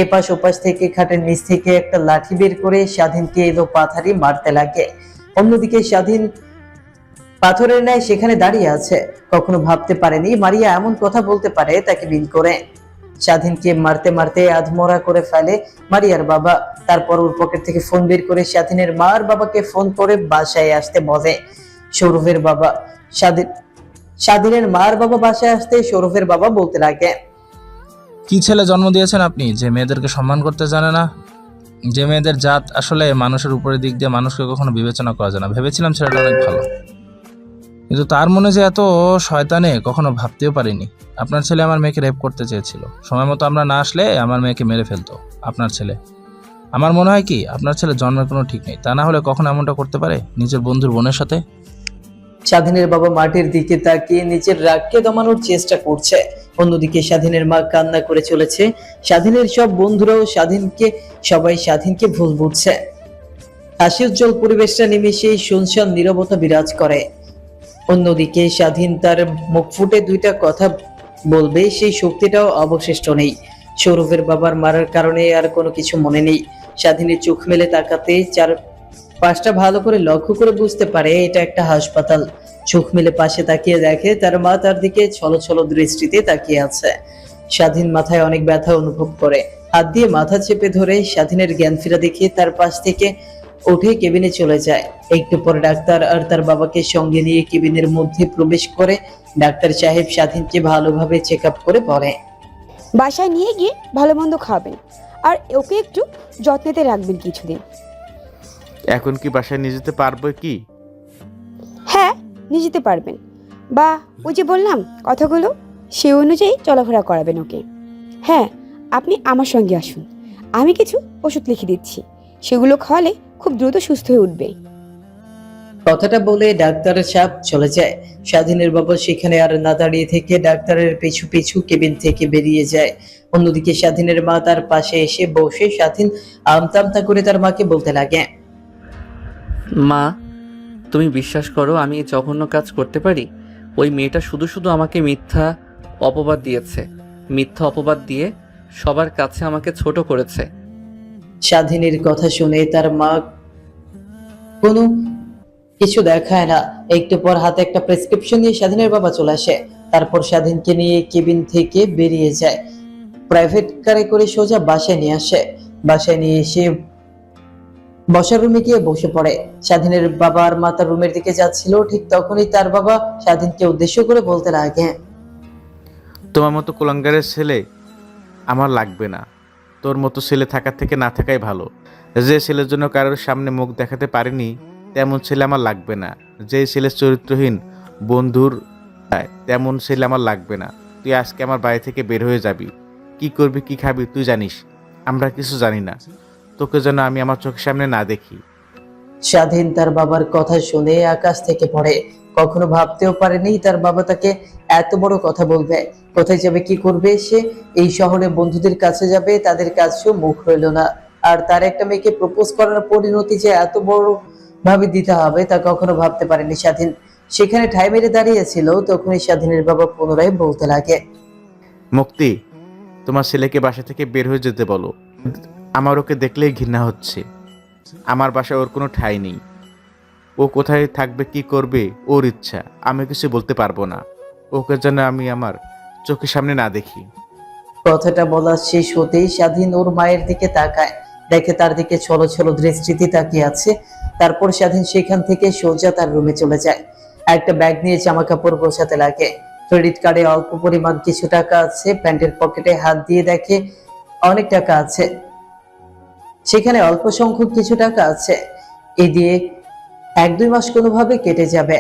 এপাশ ওপাশ থেকে খাটের নিচ থেকে একটা লাঠি বের করে স্বাধীনকে এলো পাথারি মারতে লাগে। অন্যদিকে স্বাধীন পাথরের ন্যায় সেখানে দাঁড়িয়ে আছে। কখনো ভাবতে পারেনি মারিয়া এমন কথা বলতে পারে তাকে বিল করে। স্বাধীনকে মারতে মারতে আধমরা করে ফেলে মারিয়ার বাবা। তারপর ওর পকেট থেকে ফোন বের করে স্বাধীনের মা আর বাবাকে ফোন করে বাসায় আসতে বলে। সৌরভের বাবা স্বাধীনের মা আর বাবা বাসায় আসতে সৌরভের বাবা বলতে লাগে, কি ছেলে জন্ম দিয়েছেন আপনি যে মেয়েদেরকে সম্মান করতে জানে না, যে মেয়েদের জাত আসলে মানুষের উপরের দিক দিয়ে মানুষকে কখনো বিবেচনা করা যায় না। ভেবেছিলাম ছেলেটা অনেক ভালো, কিন্তু তার মনে যে এত শয়তানে কখনো ভাবতেও পারিনি। আপনার ছেলে আমার মেয়েকে রেপ করতে চেয়েছিল। সময় মতো আমরা না আসলে আমার মেয়েকে মেরে ফেলতো আপনার ছেলে। আমার মনে হয় কি আপনার ছেলে জন্মের কোনো ঠিক নেই, তা না হলে কখন এমনটা করতে পারে নিজের বন্ধুর বোনের সাথে? স্বাধীনের বাবা মাটির দিকে তাকিয়ে নিজের রাগকে দমানোর চেষ্টা করছে। অন্যদিকে স্বাধীনের মা কান্না করে চলেছে। স্বাধীনের সব বন্ধুরাও সবাই স্বাধীনকে ভুল বুঝছে। হাসি উজ্জ্বল পরিবেশটা নিমেষেই শুনশান নীরবতা বিরাজ করে। অন্যদিকে স্বাধীন তার মুখ ফুটে দুইটা কথা বলবে সেই শক্তিটাও অবশিষ্ট নেই। সৌরভের বাবার মারার কারণে আর কোনো কিছু মনে নেই। স্বাধীনের চোখ মেলে তাকাতে চার পাঁচটা ভালো করে লক্ষ্য করে বুঝতে পারে এটা একটা হাসপাতাল। চোখ মেলে পাশে তাকিয়ে দেখে তার মা তার দিকে ছলছল দৃষ্টিতে তাকিয়ে আছে। স্বাধীন মাথায় অনেক ব্যথা অনুভব করে। হাত দিয়ে মাথা চেপে ধরে স্বাধীনের জ্ঞান ফেরা দেখে তার পাশ থেকে উঠে কেবিনে চলে যায়। একটু পরে ডাক্তার আর তার বাবাকে সঙ্গে নিয়ে কেবিনের মধ্যে প্রবেশ করে ডাক্তার সাহেব স্বাধীনকে ভালোভাবে চেক আপ করে বলে, বাসায় নিয়ে গিয়ে ভালো মন্দ খাবেন আর ওকে একটু যত্নেতে রাখবেন কিছুদিন। এখন কি বাসায় নিয়ে যেতে পারবো কি? হ্যাঁ, নিয়ে যেতে পারবেন। বা ওই যে বললাম কথাগুলো সে অনুযায়ী চলাফেরা করাবেন ওকে। হ্যাঁ, আপনি আমার সঙ্গে আসুন, আমি কিছু ওষুধ লিখে দিচ্ছি, সেগুলো খাওয়ালে খুব দ্রুত সুস্থ হয়ে উঠবে। কথাটা বলে ডাক্তারের সাহেব চলে যায়। স্বাধীনের বাবা সেখানে আর না দাঁড়িয়ে থেকে ডাক্তারের পিছু পিছু কেবিন থেকে বেরিয়ে যায়। অন্যদিকে স্বাধীনের মা তার পাশে এসে বসে স্বাধীন আমতা আমতা করে তার মাকে বলতে লাগে, মা, তুমি বিশ্বাস করো আমি এই জঘন্য কাজ করতে পারি? ওই মেয়েটা শুধু শুধু আমাকে মিথ্যা অপবাদ দিয়েছে, মিথ্যা অপবাদ দিয়ে সবার কাছে আমাকে ছোট করেছে। স্বাধীনের কথা শুনে তার মা কোনো কিছু দেখায় না। একটু পর হাতে একটা প্রেসক্রিপশন নিয়ে স্বাধীনের বাবা চলে আসে। তারপর স্বাধীনকে নিয়ে কেবিন থেকে বেরিয়ে যায়। প্রাইভেট কারে করে সোজা বাসায় নিয়ে আসে। বাসায় নিয়ে এসে বসার রুমে গিয়ে বসে পড়ে। স্বাধীনের বাবা আর মা তার রুমের দিকে যাচ্ছিল, ঠিক তখনই তার বাবা স্বাধীনকে উদ্দেশ্য করে বলতে লাগে, তোমার মতো কুলাঙ্গারের ছেলে আমার লাগবে না। তোর মতো ছেলে থাকার থেকে না থাকাই ভালো। যে ছেলের জন্য কারোর সামনে মুখ দেখাতে পারিনি তেমন ছেলে আমার লাগবে না। যে ছেলে চরিত্রহীন বন্ধুর তেমন ছেলে আমার লাগবে না। তুই আজকে আমার বাড়ি থেকে বের হয়ে যাবি। কি করবি কি খাবি তুই জানিস, আমরা কিছু জানি না। তোকে যেন আমি আমার চোখের সামনে না দেখি। স্বাধীন তার বাবার কথা শুনে আকাশ থেকে পড়ে। কখনো ভাবতেও পারেনি তার বাবা তাকে এত বড় কথা বলবে। কোথায় যাবে, কি করবে সে? এই শহরে বন্ধুদের কাছে যাবে, তাদের কাছেও মুখ রইল না। আর তার একটা মেয়েকে প্রপোজ করার পরিণতি যে এত বড় ভাবে দিতে হবে তা কখনো ভাবতে পারেনি স্বাধীন। সেখানে ঠাই মেরে দাঁড়িয়েছিল, তখনই স্বাধীনের বাবা পুনরায় বলতে লাগে, মুক্তি, তোমার ছেলেকে বাসা থেকে বের হয়ে যেতে বলো। আমার ওকে দেখলেই ঘৃণা হচ্ছে। আমার বাসায় ওর কোনো ঠাঁই নেই। ও কোথায় থাকবে কি করবে ওর ইচ্ছা, আমি কিছু বলতে পারবো না। ওকে যেন আমি আমার চোখের সামনে না দেখি। কথাটা বলা শেষ হতেই স্বাধীন ওর মায়ের দিকে তাকায়, দেখে তার দিকে ছলো ছলো দৃষ্টিতে তাকিয়ে আছে। তারপর স্বাধীন সেখান থেকে সোজা তার রুমে চলে যায়। একটা ব্যাগ নিয়ে জামা কাপড় গোছাতে লাগে। ক্রেডিট কার্ডে অল্প পরিমাণ কিছু টাকা আছে। প্যান্টের পকেটে হাত দিয়ে দেখে অনেক টাকা আছে। সেখানে অল্প সংখ্যক কিছু টাকা আছে। এই দিয়ে 1-2 মাস কোনোভাবে কেটে যাবে।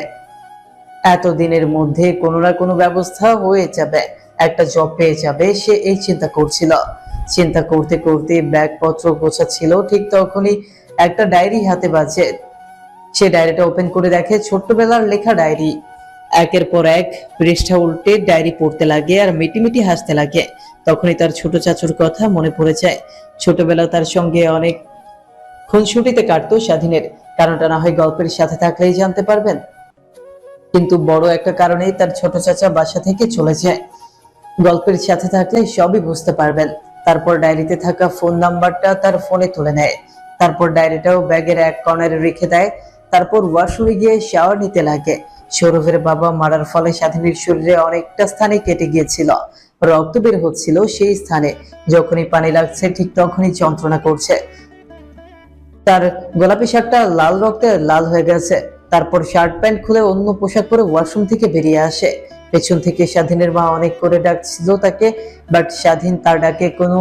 এতদিনের মধ্যে কোনো না কোনো ব্যবস্থা হয়ে যাবে, একটা জব পেয়ে যাবে। সে এই চিন্তা করছিল। চিন্তা করতে করতে ব্যাগপত্র গোছাচ্ছিল, ঠিক তখনই একটা ডায়েরি হাতে বাজে। সে ডায়েরিটা ওপেন করে দেখে ছোট্টবেলার লেখা ডায়েরি। একের পর এক পৃষ্ঠা উল্টে ডায়েরি পড়তে লাগে আর মিটিমিটি হাসতে লাগে। তখনই তার ছোট চাচুর কথা মনে পড়ে যায়। ছোটবেলা তার সঙ্গে অনেক খুনসুটিতে কাটতো স্বাধীনের। কারণটা না হয় গল্পের সাথে থাকলেই জানতে পারবেন, কিন্তু বড় একটা কারণেই তার ছোট চাচা বাসা থেকে চলে যায়। গল্পের সাথে থাকলে সবই বুঝতে পারবেন। তারপর ডায়েরিতে থাকা ফোন নাম্বারটা তার ফোনে তুলে নেয়। তারপর ডায়েরিটাও ব্যাগের এক কর্নারে রেখে দেয়। তারপর ওয়াশরুমে গিয়ে শাওয়ার নিতে লাগে। সৌরভের বাবা মারার ফলে স্বাধীনের শরীরে অনেকটা স্থানে কেটে গিয়েছিল, রক্ত বের হচ্ছিল সেই স্থানে। যখনই পানি লাগছে ঠিক তখনই যন্ত্রণা করছে। তার গোলাপি শার্টটা লাল রক্তে লাল হয়ে গেছে। তারপর শার্ট প্যান্ট খুলে অন্য পোশাক পরে ওয়াশরুম থেকে বেরিয়ে আসে। পেছন থেকে স্বাধীনের মা অনেক করে ডাকছিল তাকে, বাট স্বাধীন তার ডাকে কোনো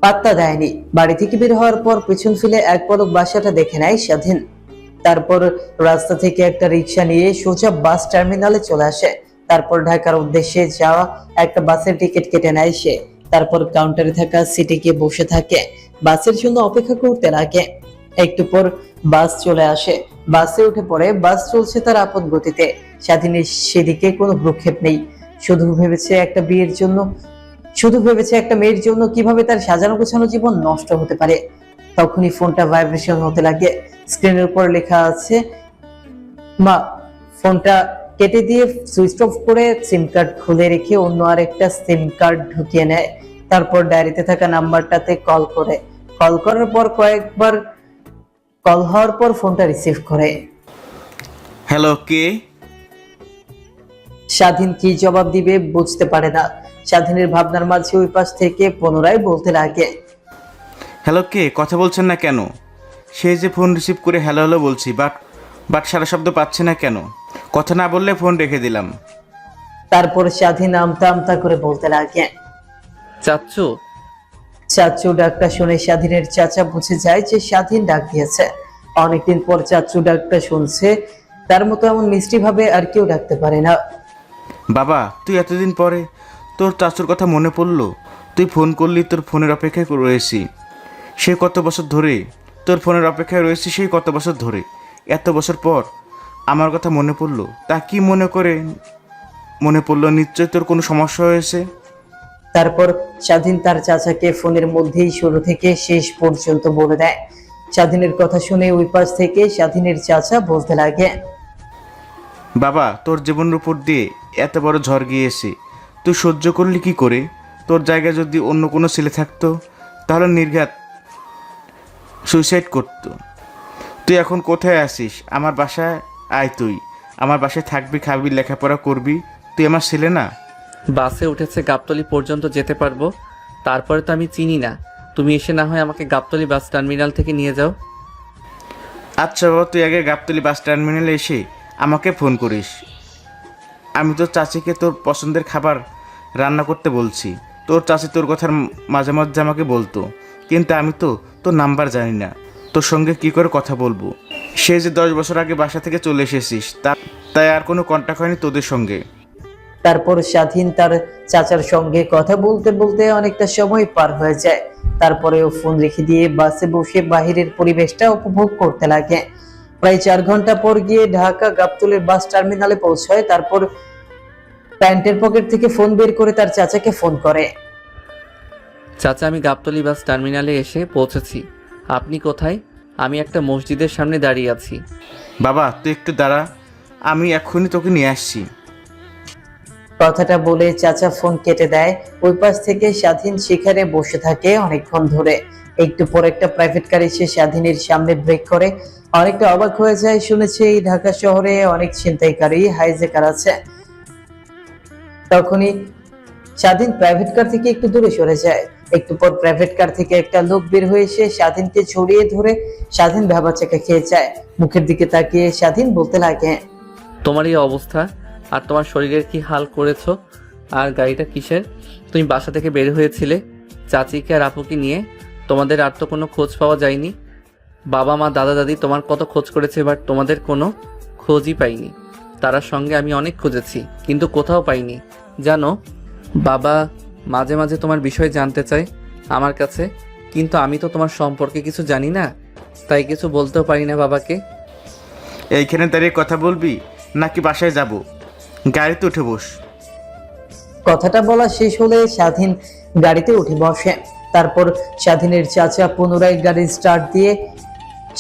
পাত্তা দেয়নি। বাড়ি থেকে বের হওয়ার পর পেছন ফিরে এক পলক বাসাটা দেখে নেয় স্বাধীন। তারপর রাস্তা থেকে একটা রিক্সা নিয়ে সোজা বাস টার্মিনালে চলে আসে। তারপর ঢাকার উদ্দেশ্যে যাওয়া একটা বাসের টিকিট কেটে নেয় সে। তারপর কাউন্টারে থাকা সিটে গিয়ে বসে থাকে, বাসের জন্য অপেক্ষা করতে লাগে। একটু পর বাস চলে আসে। বাসে উঠে পড়ে। বাস চলছে তার আপন গতিতে। স্বাধীনের সেদিকে কোনো ভ্রুক্ষেপ নেই। শুধু ভেবেছে একটা মেয়ের জন্য কিভাবে তার সাজানো গোছানো জীবন নষ্ট হতে পারে। তখনই ফোনটা ভাইব্রেশন হতে লাগে। স্ক্রিনের উপর লেখা আছে মা। ফোনটা কেটে দিয়ে সুইচ অফ করে সিম কার্ড খুলে রেখে অন্য আরেকটা সিম কার্ড ঢুকিয়ে নেয়। তারপর ডায়েরিতে থাকা নাম্বারটাতে কল করে। কল করার পর কয়েকবার কল হওয়ার পর ফোনটা রিসিভ করে। হ্যালো, কে? স্বাধীন কি জবাব দিবে বুঝতে পারে না। স্বাধীনের ভাবনার মাঝে ওই পাশ থেকে পুনরায় বলতে লাগে, হ্যালো, কে? কথা বলছেন না কেন? সে যে ফোন রিসিভ করে হ্যালো হ্যালো বলছি, বাট সারা শব্দ পাচ্ছে না কেন? কথা না বললে ফোন রেখে দিলাম। তারপর স্বাধীন আমতা আমতা করে বলতে লাগে। চাচ্চু, চাচু ডাকটা শুনে স্বাধীনের চাচা বুঝে যায় যে স্বাধীন ডাক দিয়েছে। অনেকদিন পর চাচু ডাকটা শুনছে। তার মতো এমন মিষ্টি ভাবে আর কেউ ডাকতে পারে না। বাবা, তুই এতদিন পরে তোর চাচুর কথা মনে পড়লো। তুই ফোন করলি, তোর ফোনের অপেক্ষায় রয়েছি সে কত বছর ধরে। তোর ফোনের অপেক্ষায় রয়েছি সেই কত বছর ধরে। এত বছর পর আমার কথা মনে পড়লো। তা কি মনে করে মনে পড়লো? নিশ্চয় তোর কোনো সমস্যা হয়েছে। তারপর স্বাধীন তার চাচাকে ফোনের মধ্যেই শুরু থেকে শেষ পর্যন্ত বলে দেয়। স্বাধীনের কথা শুনে ওই পাশ থেকে স্বাধীনের চাচা বলতে লাগে, বাবা, তোর জীবনের উপর দিয়ে এত বড় ঝড় গিয়েছে, তুই সহ্য করলি কি করে? তোর জায়গায় যদি অন্য কোনো ছেলে থাকতো তাহলে নির্ঘাত সুইসাইড করতো। তুই এখন কোথায় আসিস? আমার বাসায় আয়। তুই আমার বাসায় থাকবি, খাবি, লেখাপড়া করবি। তুই আমার ছেলে না? বাসে উঠেছে গাবতলী পর্যন্ত যেতে পারবো, তারপরে তো আমি চিনি না। তুমি এসে না হয় আমাকে গাবতলী বাস টার্মিনাল থেকে নিয়ে যাও। আচ্ছা বাবা, তুই আগে গাবতলী বাস টার্মিনালে এসে আমাকে ফোন করিস। আমি তোর চাচিকে তোর পছন্দের খাবার রান্না করতে বলছি। তোর চাচি তোর কথার মাঝে মাঝে আমাকে বলতো, কিন্তু আমি তো তোর নাম্বার জানি না, তোর সঙ্গে কি করে কথা বলবো। সে যে 10 বছর আগে বাসা থেকে চলে এসেছিস, তাই আর কোনো কন্ট্যাক্ট হয়নি তোদের সঙ্গে। তারপর স্বাধীন তার চাচার সঙ্গে কথা বলতে বলতে অনেকটা সময় পার হয়ে যায়। তারপরেও ফোন রেখে দিয়ে বাসে বসে বাহিরের পরিবেশটা উপভোগ করতে লাগে। প্রায় 4 ঘন্টা পর গিয়ে ঢাকা গাবতলীর বাস টার্মিনালে পৌঁছায়। তারপর প্যান্টের পকেট থেকে ফোন বের করে তার চাচাকে ফোন করে। চাচা, আমি গাবতলী বাস টার্মিনালে এসে পৌঁছেছি। আপনি কোথায়? আমি একটা মসজিদের সামনে দাঁড়িয়ে আছি। বাবা, তুই একটু দাঁড়া, আমি এক্ষুনি তোকে নিয়ে আসছি। কথাটা বলে চাচা ফোন কেটে দেয়। ওই পাশ থেকে স্বাধীন সেখানে বসে থাকে অনেকক্ষণ ধরে। একটু পর একটা প্রাইভেট গাড়ি এসে স্বাধীনের সামনে ব্রেক করে। অনেকটা অবাক হয়ে যায়, শুনেছে এই ঢাকা শহরে অনেক ছিনতাইকারী, হাইজ্যাকার আছে। তখনই স্বাধীন প্রাইভেট কার থেকে একটু দূরে সরে যায়। একটু পর প্রাইভেট কার থেকে একটা লোক বের হয়ে এসে স্বাধীনকে ছড়িয়ে ধরে স্বাধীন ভ্যাবাচাকা খেয়ে যায়। মুখের দিকে তাকিয়ে স্বাধীন বলতে লাগে, তোমার এই অবস্থা আর তোমার শরীরের কি হাল করেছো? আর গাড়িটা কিসের? তুমি বাসা থেকে বের হয়েছিলে চাচিকে আর আপুকে নিয়ে। তোমাদের আর তো কোনো খোঁজ পাওয়া যায়নি। বাবা মা দাদা দাদি তোমার কত খোঁজ করেছে, বাট তোমাদের কোনো খোঁজই পাইনি। তার সঙ্গে আমি অনেক খুঁজেছি কিন্তু কোথাও পাইনি। জানো, বাবা মাঝে মাঝে তোমার বিষয় জানতে চায় আমার কাছে, কিন্তু আমি তো তোমার সম্পর্কে কিছু জানি না, তাই কিছু বলতেও পারি না বাবাকে। এইখানে দাঁড়িয়ে কথা বলবি নাকি বাসায় যাব? গাড়িতে উঠে বস। কথাটা বলা শেষ হলে স্বাধীন গাড়িতে উঠে বসে। তারপর স্বাধীনের চাচা পুনরায় গাড়ি স্টার্ট দিয়ে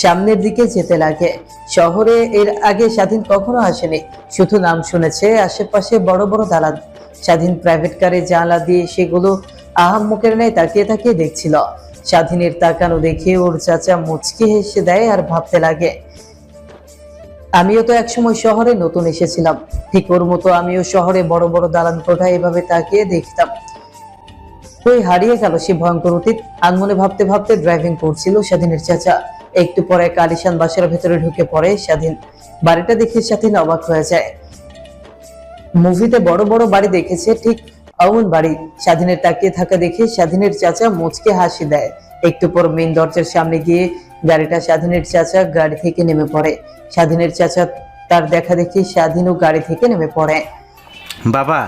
সামনের দিকে যেতে লাগে। শহরে এর আগে স্বাধীন কখনো আসেনি, শুধু নাম শুনেছে। আশেপাশে বড় বড় দালান। স্বাধীন প্রাইভেট কারে জানলা দিয়ে সেগুলো আহাম্মকের ন্যায় তাকিয়ে তাকিয়ে দেখছিল। স্বাধীনের তাকানো দেখে ওর চাচা মুচকি হেসে দেয় আর ভাবতে লাগে, আমিও তো একসময় শহরে নতুন এসেছিলাম, ঠিক ওর মতো আমিও শহরে বড় বড় দালান কোঠা এভাবে তাকিয়ে দেখতাম। তুই হারিয়ে গেল সে ভয়ঙ্কর অতীত। আনমনে ভাবতে ভাবতে ড্রাইভিং করছিল স্বাধীনের চাচা। একটু পরে এক আলিশান বাসার ভেতরে ঢুকে পড়ে স্বাধীন। বাড়িটা দেখে স্বাধীন অবাক হয়ে যায়। মুভিতে বড় বড় বাড়ি দেখেছে, ঠিক অমন বাড়ি। স্বাধীনের তাকিয়ে থাকা দেখে স্বাধীনের চাচা মুচকে হাসি দেয়। একটু পর মেইন দরজার সামনে গিয়ে গাড়িটা স্বাধীনের চাচা গাড়ি থেকে নেমে পড়ে। স্বাধীনের চাচা তার দেখা দেখি স্বাধীনও গাড়ি থেকে নেমে পড়ে। বাবা,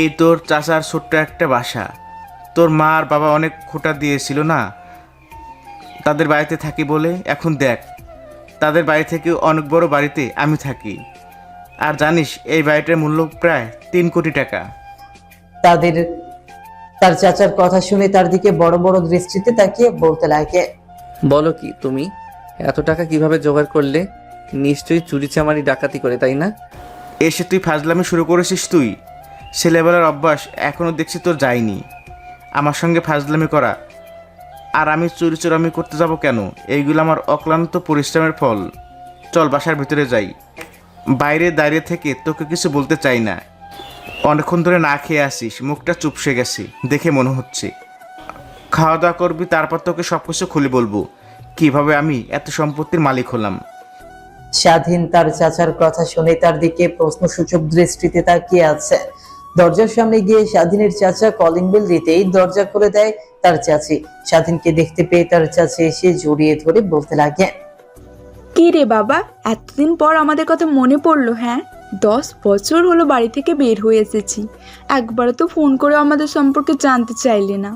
এই তোর চাচার ছোট্ট একটা বাসা। তোর মা আর বাবা অনেক খোঁটা দিয়েছিল না তাদের বাড়িতে থাকি বলে। এখন দেখ, তাদের বাড়ি থেকে অনেক বড় বাড়িতে আমি থাকি। আর জানিস এই বাড়িটার মূল্য প্রায় 3 কোটি টাকা। তার চাচার কথা শুনে তার দিকে বড় বড় দৃষ্টিতে তাকিয়ে বলতে লাগে, বলো কি, তুমি এত টাকা কিভাবে জোগাড় করলে? নিশ্চয়ই চুরি চামারি ডাকাতি করে, তাই না? এসে তুই ফাজলামি শুরু করেছিস। তুই ছেলেবেলার অভ্যাস এখনও দেখছি তোর যায়নি, আমার সঙ্গে ফাজলামি করা। আর আমি চুরি চোরামি করতে যাব কেন? এইগুলো আমার অক্লান্ত পরিশ্রমের ফল। চল বাসার ভিতরে যাই। বাইরে দাঁড়িয়ে থেকে তোকে কিছু বলতে চাই না। অনেকক্ষণ ধরে না খেয়ে আসিস, মুখটা চুপসে গেছে দেখে মনে হচ্ছে। খাওয়া দাওয়া করবি, তারপর তোকে সব কিছু খুলে বলবো কিভাবে আমি এত সম্পত্তির মালিক হলাম। স্বাধীন তার চাচার কথা শুনে তার দিকে প্রশ্নসূচক দৃষ্টিতে তাকিয়ে আছে। দরজার সামনে গিয়ে স্বাধীনের চাচা কলিং বেল দিতেই দরজা খুলে দেয় তার চাচি। স্বাধীনকে দেখতে পেয়ে তার চাচি এসে জড়িয়ে ধরে বলতে লাগে, কি কি রে বাবা, এতদিন পর আমাদের কথা মনে পড়লো? হ্যাঁ, 10 বছর হলো বাড়ি থেকে বের হয়ে এসেছি, একবারও তো ফোন করে আমাদের সম্পর্কে জানতে চাইলে না।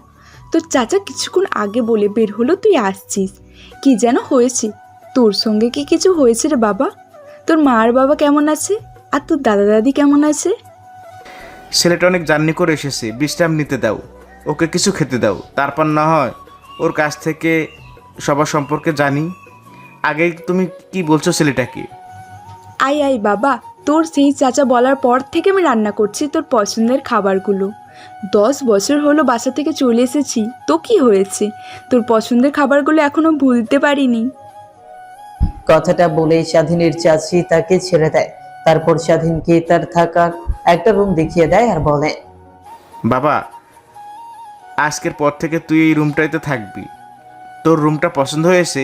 তোর চাচা কিছুক্ষণ আগে বলে বের হলো তুই আসছিস। কি যেন হয়েছে? তোর সঙ্গে কি কিছু হয়েছে রে বাবা? তোর মা আর বাবা কেমন আছে? আর তোর দাদা দাদি কেমন আছে? ছেলেটা অনেক জার্নি করে এসেছে, বিশ্রাম নিতে দাও, ওকে কিছু খেতে দাও, তারপর না হয় ওর কাছ থেকে সবার সম্পর্কে জানি। আগে তুমি কি বলছো ছেলেটাকে? আই আই বাবা, তোর সেই চাচা বলার পর থেকে আমি রান্না করছি তোর পছন্দের খাবারগুলো। 10 বছর হলো বাসা থেকে চলে এসেছি, তো কি হয়েছে? তোর পছন্দের খাবারগুলো এখনো ভুলতে পারিনি। কথাটা বলেই স্বাধীনের চাচি তাকে ছেড়ে দেয়। তারপর স্বাধীনকে তার থাকার একটা রুম দেখিয়ে দেয় আর বলে, বাবা, আজকের পর থেকে তুই এই রুমটাইতে থাকবি। তোর রুমটা পছন্দ হয়েছে?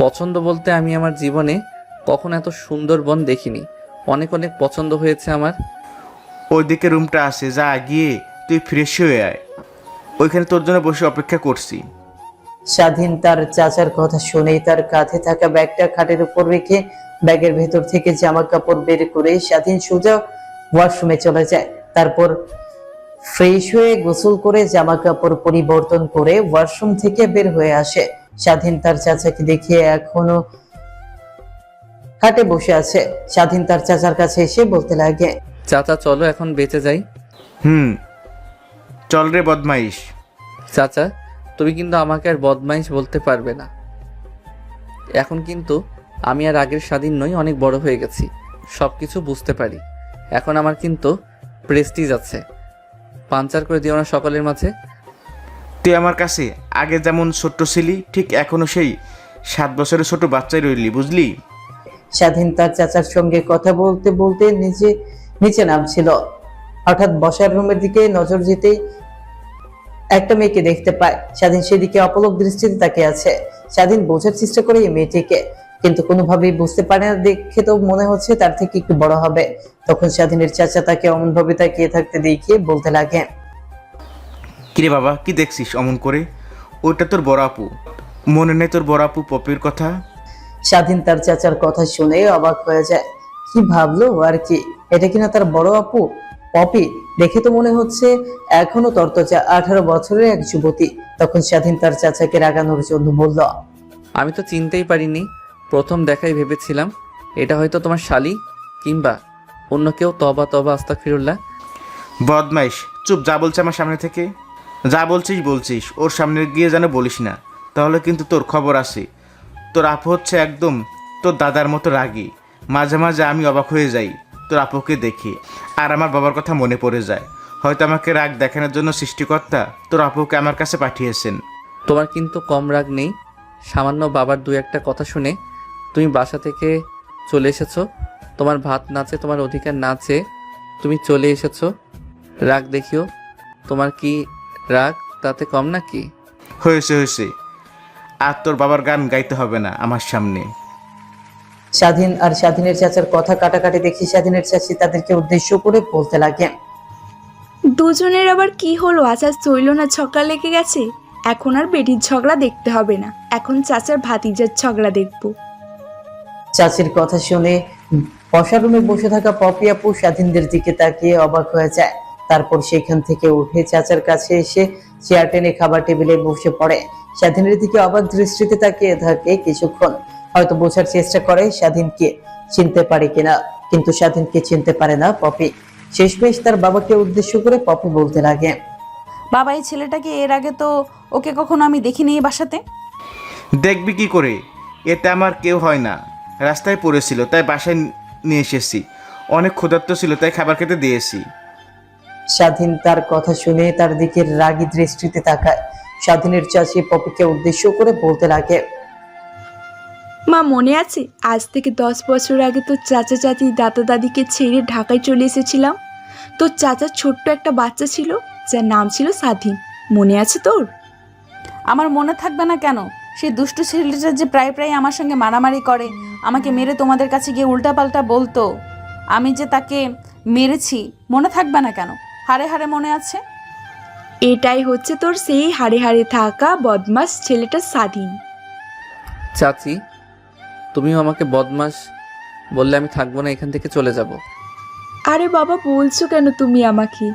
পছন্দ বলতে আমি আমার জীবনে কখনো এত সুন্দর বন দেখিনি। অনেক অনেক পছন্দ হয়েছে আমার। ওইদিকে রুমটা আছে, যা গিয়ে তুই ফ্রেশ হয়ে আয়, ওইখানে তোর জন্য বসে অপেক্ষা করছি। স্বাধীন তার চাচার কথা শুনেই তার কাঁধে থাকা ব্যাগটা খাটের উপর রেখে ব্যাগের ভেতর থেকে জামা কাপড় বের করে স্বাধীন সোজা ওয়াশরুমে চলে যায়। তারপর ফ্রেশ হয়ে গোসল করে জামা কাপড় পরিবর্তন করে ওয়াশরুম থেকে বের হয়ে আসে। স্বাধীন তার চাচাকে দেখিয়ে এখনো খাটে বসে আছে। স্বাধীন তার চাচার কাছে এসে বলতে লাগে, চাচা চলো এখন বেঁচে যাই। চল রে বদমাইশ। চাচা, তুমি কিন্তু আমাকে আর বদমাইশ বলতে পারবে না। এখন কিন্তু আমি আর আগের স্বাধীন নই, অনেক বড় হয়ে গেছি, সব কিছু বুঝতে পারি। এখন আমার কিন্তু প্রেস্টিজ আছে। পাঞ্চার করে দিও না সকলের মাঝে। তুই আমার কাছে আগে যেমন ছোট্ট ছিলি, ঠিক এখনো সেই 7 বছরের ছোট বাচ্চাই রইলি, বুঝলি? স্বাধীন তার চাচার সঙ্গে কথা বলতে বলতে নিচে নামছিল। হঠাৎ বসার রুমের দিকে নজর যেতেই একটা মেয়েকে দেখতে পায়। স্বাধীন সেদিকে অপলক দৃষ্টিতে তাকিয়ে আছে। স্বাধীন বোঝার চেষ্টা করে এই মেয়েটিকে, কিন্তু কোনোভাবেই বুঝতে পারে না। দেখে তো মনে হচ্ছে তার থেকে একটু বড় হবে। তখন স্বাধীনের চাচা তাকে অমন ভাবে তাকিয়ে থাকতে দেখিয়ে বলতে লাগে, কিরে বাবা, কি দেখছিস অমন করে? ওইটা তোর বড় আপু। মনে নেই তোর বড় আপু পপির কথা? স্বাধীন তার চাচার কথা শুনে অবাক হয়ে যায়। কি ভাবলো আর কি, এটা কিনা তার বড় আপু পপি? দেখে তো মনে হচ্ছে এখনো তরতাজা 18 বছরের এক যুবতী। তখন স্বাধীন তার চাচাকে রাগানোর জন্য বলল, আমি তো চিনতেই পারিনি। প্রথম দেখাই ভেবেছিলাম এটা হয়তো তোমার শালি কিংবা অন্য কেউ। তবা তবা আস্তাগফিরুল্লাহ। বদমাইশ, চুপ। যা বলছে আমার সামনে থেকে, যা বলছিস ওর সামনে গিয়ে যেন বলিস না, তাহলে কিন্তু তোর খবর আছে। তোর আপু হচ্ছে একদম তোর দাদার মতো রাগী। মাঝে মাঝে আমি অবাক হয়ে যাই তোর আপুকে দেখে, আর আমার বাবার কথা মনে পড়ে যায়। হয়তো আমাকে রাগ দেখানোর জন্য সৃষ্টিকর্তা তোর আপুকে আমার কাছে পাঠিয়েছেন। তোমার কিন্তু কম রাগ নেই। সামান্য বাবার 2-1 কথা শুনে তুমি বাসা থেকে চলে এসেছো। তোমার ভাত নাচে, তোমার অধিকার নাচে তুমি চলে এসেছো। রাগ দেখিও। তোমার কি রাগ তাতে কম নাকি? হয়েছে, আর তোর বাবার গান গাইতে হবে না আমার সামনে। স্বাধীন আর স্বাধীনের চাচার কথা কাটাকাটি দেখি স্বাধীনের চাচি তাদেরকে উদ্দেশ্য করে বলতে লাগে, দুজনের আবার কি হলো? আচার চইল না, ঝগড়া লেগে গেছে। এখন আর বেটির ঝগড়া দেখতে হবে না, এখন চাচার ভাতিজার ঝগড়া দেখবো। চাচির কথা শুনে বসার রুমে বসে থাকা পপি আপু স্বাধীনদের দিকে তাকিয়ে অবাক হয়ে যায়। তারপর সেখান থেকে উঠে চাচার কাছে এসে চেয়ার টেনে খাবার টেবিলে বসে পড়ে। স্বাধীনের দিকে অবাক দৃষ্টিতে তাকিয়ে থাকে কিছুক্ষণ। হয়তো বোঝার চেষ্টা করে স্বাধীনকে চিনতে পারে কিনা, কিন্তু স্বাধীনকে চিনতে পারে না পপি। শেষমেশ তার বাবাকে উদ্দেশ্য করে পপি বলতে লাগে, বাবা, এই ছেলেটাকে এর আগে তো ওকে কখনো আমি দেখিনি এই বাসাতে। দেখবি কি করে? এতে আমার কেউ হয় না। রাস্তায় পড়েছিল তাই বাসায় নিয়ে এসেছি। অনেক ক্ষুধার্ত ছিল তাই খাবার খেতে দিয়েছি। স্বাধীন তার কথা শুনে তার দিকে রাগী দৃষ্টিতে তাকায়। স্বাধীনের চাচি পপিকে উদ্দেশ্য করে বলতে লাগে, মা, মনে আছে আজ থেকে 10 বছর আগে তোর চাচা চাচি দাদা দাদিকে ছেড়ে ঢাকায় চলে এসেছিলাম। তোর চাচার ছোট্ট একটা বাচ্চা ছিল যার নাম ছিল স্বাধীন, মনে আছে তোর? আমার মনে থাকবে না কেন? সেই দুষ্টু ছেলেটা যে প্রায় প্রায় আমার সঙ্গে মারামারি করে, আমাকে মেরে তোমাদের কাছে গিয়ে উল্টাপাল্টা বলতো, আমি যে তাকে মেরেছি, মনে থাকবে না কেন? হাড়ে হাড়ে মনে আছে। এটাই হচ্ছে তোর সেই হাড়ে হাড়ে থাকা বদমাস ছেলেটা স্বাধীন। চাচি, তুমিও আমাকে বদমাস বললে আমি থাকবো না, এখান থেকে চলে যাব। আরে বাবা, বলছো কেন তুমি আমাকে?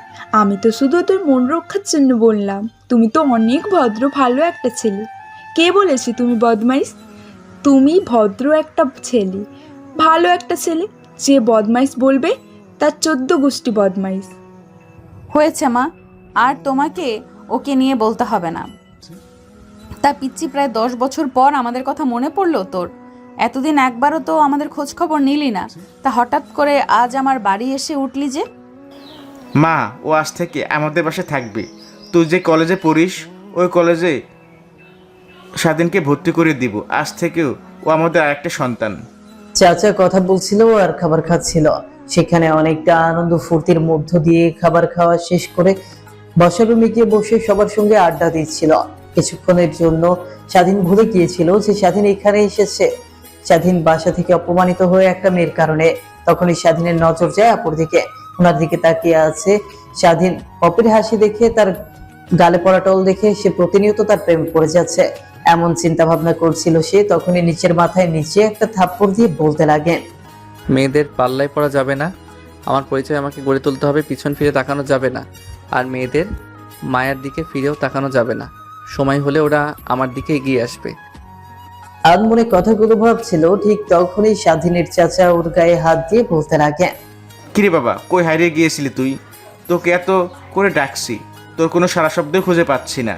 আমি তো শুধু তোর মন রক্ষার জন্য বললাম। তুমি তো অনেক ভদ্র, ভালো একটা ছেলে। কে বলেছে তুমি বদমাইশ? তুমি ভদ্র একটা ছেলে, ভালো একটা ছেলে। যে বদমাইশ বলবে তার 14 গোষ্ঠী বদমাইশ। হয়েছে মা, আর তোমাকে ওকে নিয়ে বলতে হবে না। তা পিচ্ছি, প্রায় 10 বছর পর আমাদের কথা মনে পড়লো তোর? এতদিন একবারও তো আমাদের খোঁজ খবর নিলি না, তা হঠাৎ করে আজ আমার বাড়ি এসে উঠলি যে? মা, ও আজ থেকে আমাদের বাসায় থাকবে। তুই যে কলেজে পড়িস ওই কলেজে স্বাধীনকে ভর্তি করে দিব। আজ থেকেও ও আমাদের আরেকটা সন্তান। চাচা কথা বলছিল আর খাবার খাচ্ছিল। সেখানে অনেকটা আনন্দ ফুর্তির মধ্য দিয়ে খাবার খাওয়া শেষ করে বসার রুমে গিয়ে বসে সবার সঙ্গে আড্ডা দিচ্ছিল। কিছুক্ষণের জন্য স্বাধীন ভুলে গিয়েছিল যে স্বাধীন এখানে এসেছে। স্বাধীন বাসা থেকে অপমানিত হয়ে একটা মেয়ের কারণে। তখনই স্বাধীনের নজর যায় অপর দিকে। ওনার দিকে তাকিয়ে আছে স্বাধীন। পপির হাসি দেখে, তার গালে পড়া টল দেখে সে প্রতিনিয়ত তার প্রেমে পড়ে যাচ্ছে এমন চিন্তা ভাবনা করছিল সে। তখনই নিচের মাথায় নিচে একটা থাপ্পড় দিয়ে বলতে লাগে, মেয়েদের পাল্লায় পড়া যাবে না। আমার পরিচয় আমাকে গড়ে তুলতে হবে, পিছন ফিরে তাকানো যাবে না। আর মেয়েদের মায়ের দিকে ফিরেও তাকানো যাবে না। সময় হলে ওরা আমার দিকে এগিয়ে আসবে। আনমনে কথাগুলো ভাবছিল। ঠিক তখনই স্বাধীনের চাচা ওর গায়ে হাত দিয়ে বলতে লাগে, কিরে বাবা, কই হারিয়ে গিয়েছিলি তুই? তোকে এত করে ডাকছি, তোর কোনো সারা শব্দ খুঁজে পাচ্ছি না।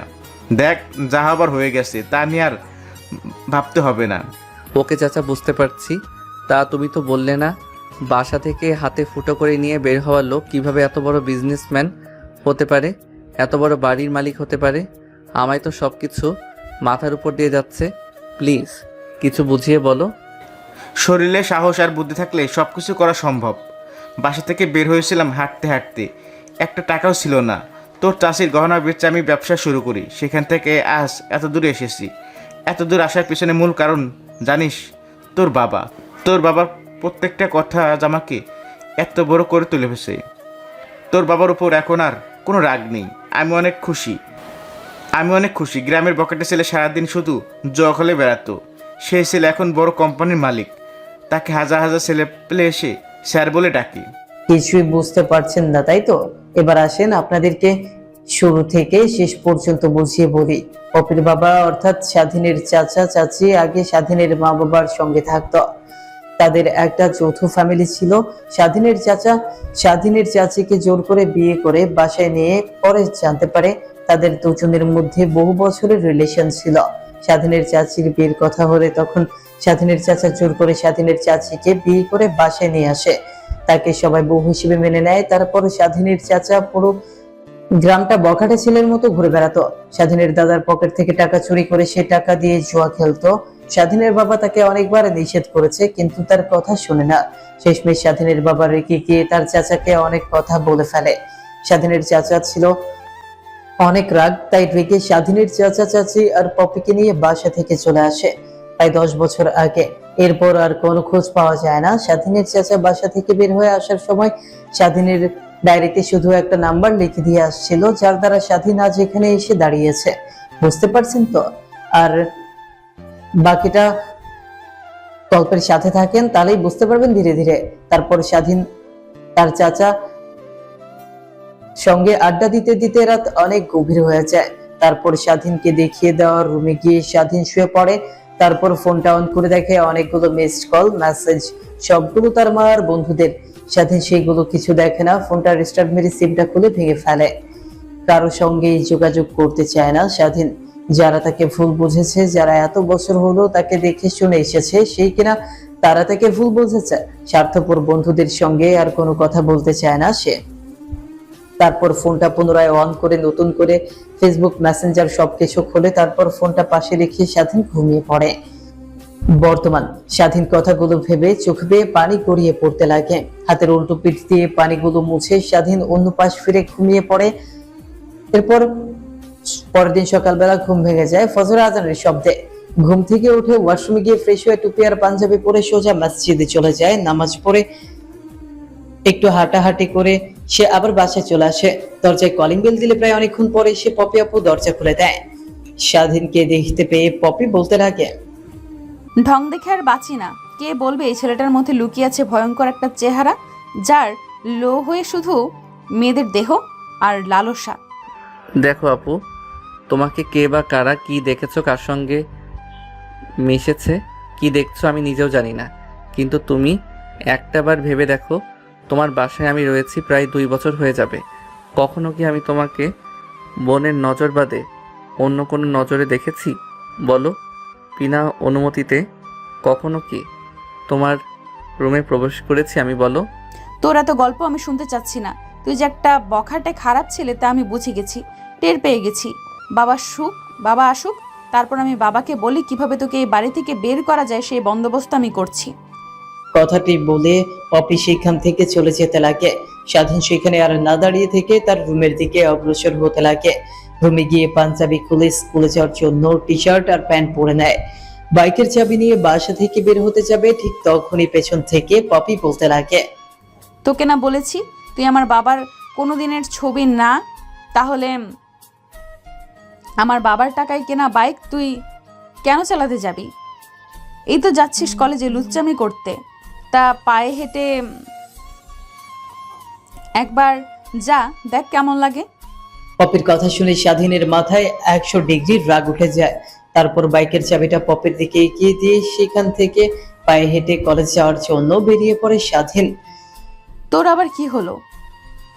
দেখ, যা হবার হয়ে গেছে, তা নিয়ে আর ভাবতে হবে না। ওকে চাচা, বুঝতে পারছি। তা তুমি তো বললে না বাসা থেকে হাতে ফুটো করে নিয়ে বের হওয়ার লোক কিভাবে এত বড় বিজনেসম্যান হতে পারে, এত বড় বাড়ির মালিক হতে পারে? আমায় তো সব কিছু মাথার উপর দিয়ে যাচ্ছে। প্লিজ কিছু বুঝিয়ে বলো। শরীরে সাহস আর বুদ্ধি থাকলে সব কিছু করা সম্ভব। বাসা থেকে বের হয়েছিলাম হাঁটতে হাঁটতে, একটা টাকাও ছিল না। তোর চাষির গহনা বেচে আমি ব্যবসা শুরু করি। সেখান থেকে আজ এত দূরে এসেছি। এত দূর আসার পিছনে মূল কারণ জানিস? তোর বাবা। তোর বাবার প্রত্যেকটা কথা আজ আমাকে এত বড় করে তুলে ফেলছে। তোর বাবার উপর এখন আর কোনো রাগ নেই। আমি অনেক খুশি। গ্রামের বকেটে ছেলে সারাদিন শুধু জগ হলে বেড়াতো, সেই ছেলে এখন বড় কোম্পানির মালিক। তাকে হাজার হাজার ছেলে পেলে এসে স্যার বলে ডাকি। কিছুই বুঝতে পারছেন না তাই তো? এবার আসেন আপনাদেরকে শুরু থেকে শেষ পর্যন্ত বুঝিয়ে বলি। পপির বাবা অর্থাৎ স্বাধীনের চাচা চাচি আগে স্বাধীনের মা বাবার সঙ্গে থাকতো। তাদের একটা যৌথ ফ্যামিলি ছিল। স্বাধীনের চাচা স্বাধীনের চাচিকে জোর করে বিয়ে করে বাসায় নিয়ে পরে জানতে পারে তাদের দুজনের মধ্যে বহু বছরের রিলেশন ছিল। স্বাধীনের চাচির বিয়ের কথা হলে তখন স্বাধীনের চাচা জোর করে স্বাধীনের চাচিকে বিয়ে করে বাসায় নিয়ে আসে। তাকে সবাই বউ হিসেবে মেনে নেয়। তারপর স্বাধীনের চাচা পুরো গ্রামটা বখাটে ছেলের মতো ঘুরে বেড়াতো। স্বাধীনের দাদার পকেট থেকে টাকা চুরি করে সে টাকা দিয়ে জুয়া খেলতো। স্বাধীনের বাবা তাকে অনেকবার নিষেধ করেছে, কিন্তু তার কথা শুনে না। শেষমেশ স্বাধীনের বাবা রেগে গিয়ে তার চাচাকে অনেক কথা বলে ফেলে। স্বাধীনের চাচা ছিল অনেক রাগ, তাই রেগে স্বাধীনের চাচা চাচি আর পপিকে নিয়ে বাসা থেকে চলে আসে প্রায় 10 বছর আগে। এরপর আর কোনো খোঁজ পাওয়া যায় না। স্বাধীনের চাচা বাসা থেকে বের হয়ে আসার সময় স্বাধীনের ডায়েরিতে শুধু একটা নাম্বার লিখে দিয়ে আসছিল, যার দ্বারা স্বাধীন আজ এখানে এসে দাঁড়িয়েছে। বুঝতে পারছেন তো? আর বাকিটা গল্পের সাথে থাকেন, তাহলেই বুঝতে পারবেন ধীরে ধীরে। তারপর স্বাধীন তার চাচা সঙ্গে আড্ডা দিতে দিতে রাত অনেক গভীর হয়ে যায়। তারপর স্বাধীনকে দেখিয়ে দেওয়ার রুমে গিয়ে স্বাধীন শুয়ে পড়ে। তারপর ফোনটা অন করে দেখে অনেকগুলো মিসড কল মেসেজ, সবগুলো তার মা আর বন্ধুদের। স্বাধীন সেইগুলো কিছু দেখে না, ফোনটা রিস্টার্ট মেরে সিমটা খুলে ভেঙে ফেলে। কারো সঙ্গেই যোগাযোগ করতে চায় না স্বাধীন। যারা তাকে ভুল বুঝেছে, যারা এত বছর হলো তাকে দেখে শুনে এসেছে, সেই কিনা তারা তাকে ভুল বুঝেছে। স্বার্থপর বন্ধুদের সঙ্গে আর কোনো কথা বলতে চায় না সে। তারপর ফোনটা পুনরায় অন করে নতুন করে ফেসবুক মেসেঞ্জার সবকিছু খুলে তারপর ফোনটা পাশে রেখে স্বাধীন ঘুমিয়ে পড়ে। বর্তমান স্বাধীন কথাগুলো ভেবে চোখ বেয়ে পানি গড়িয়ে পড়তে লাগে। হাতের উল্টো পিঠ দিয়ে পানিগুলো মুছে স্বাধীন অন্য পাশ ফিরে ঘুমিয়ে পড়ে। এরপর পরের দিন সকালবেলা ঘুম ভেঙে যায় ফজর আজানের শব্দে। ঘুম থেকে উঠে ওয়াশরুমে গিয়ে ফ্রেশ হয়ে টুপি আর পাঞ্জাবি পরে সোজা মসজিদে চলে যায়। নামাজ পড়ে একটু হাঁটাহাঁটি করে সে আবার বাসায় চলে আসে। দরজায় কলিং বেল দিলে প্রায় অনেকক্ষণ পরে সে পপি আপু দরজা খুলে দেয়। স্বাধীনকে দেখতে পেয়ে পপি বলতে লাগে, ঢং দেখে আর বাঁচি না। কে বলবে এই ছেলেটার মধ্যে লুকিয়ে আছে ভয়ঙ্কর একটা চেহারা, যার লো হয়ে শুধু মেয়েদের দেহ আর লালসা। দেখো আপু, তোমাকে কে বা কারা কি দেখেছো, কার সঙ্গে মিশেছে, কি দেখছো আমি নিজেও জানি না। কিন্তু তুমি একটাবার ভেবে দেখো, তোমার বাসায় আমি রয়েছি প্রায় 2 বছর হয়ে যাবে। কখনো কি আমি তোমাকে বোনের নজর বাদে অন্য কোনো নজরে দেখেছি বলো? বিনা অনুমতিতে কখনো কি তোমার রুমে প্রবেশ করেছি আমি, বলো? তোর এত গল্প আমি শুনতে চাচ্ছি না। তুই যে একটা বখাটে খারাপ ছেলে তা আমি বুঝে গেছি, টের পেয়ে গেছি। বাবা আসুক, তারপর আমি বাবাকে বলি কিভাবে তোকে এই বাড়ি থেকে বের করা যায় সেই বন্দোবস্ত আমি করছি। কথাটি বলে পপি সেখান থেকে চলে যেতে লাগে। স্বাধীন সেখানে আর না দাঁড়িয়ে থেকে তার রুমের দিকে অগ্রসর হতে লাগে। রুমে গিয়ে পাঞ্জাবি খুলে স্কুলে যাওয়ার জন্য টি শার্ট আর প্যান্ট পরে নেয়। বাইকের চাবি নিয়ে বাসা থেকে বের হতে যাবে, ঠিক তখনই পেছন থেকে পপি বলতে লাগে, তোকে না বলেছি তুই আমার বাবার কোনো দিনের ছবি না, তাহলে আমার বাবার টাকায় কেনা বাইক তুই কেন চালাতে যাবি? এই তো যাচ্ছিস কলেজে লুচ্চামি করতে, তা পায়ে হেঁটে একবার যা, দেখ কেমন লাগে। পপির কথা শুনে স্বাধীনের মাথায় 100 ডিগ্রি রাগ উঠে যায়। তারপর বাইকের চাবিটা পপির দিকে এগিয়ে দিয়ে সেখান থেকে পায়ে হেঁটে কলেজ যাওয়ার জন্য বেরিয়ে পড়ে স্বাধীন। তোর আবার কি হলো?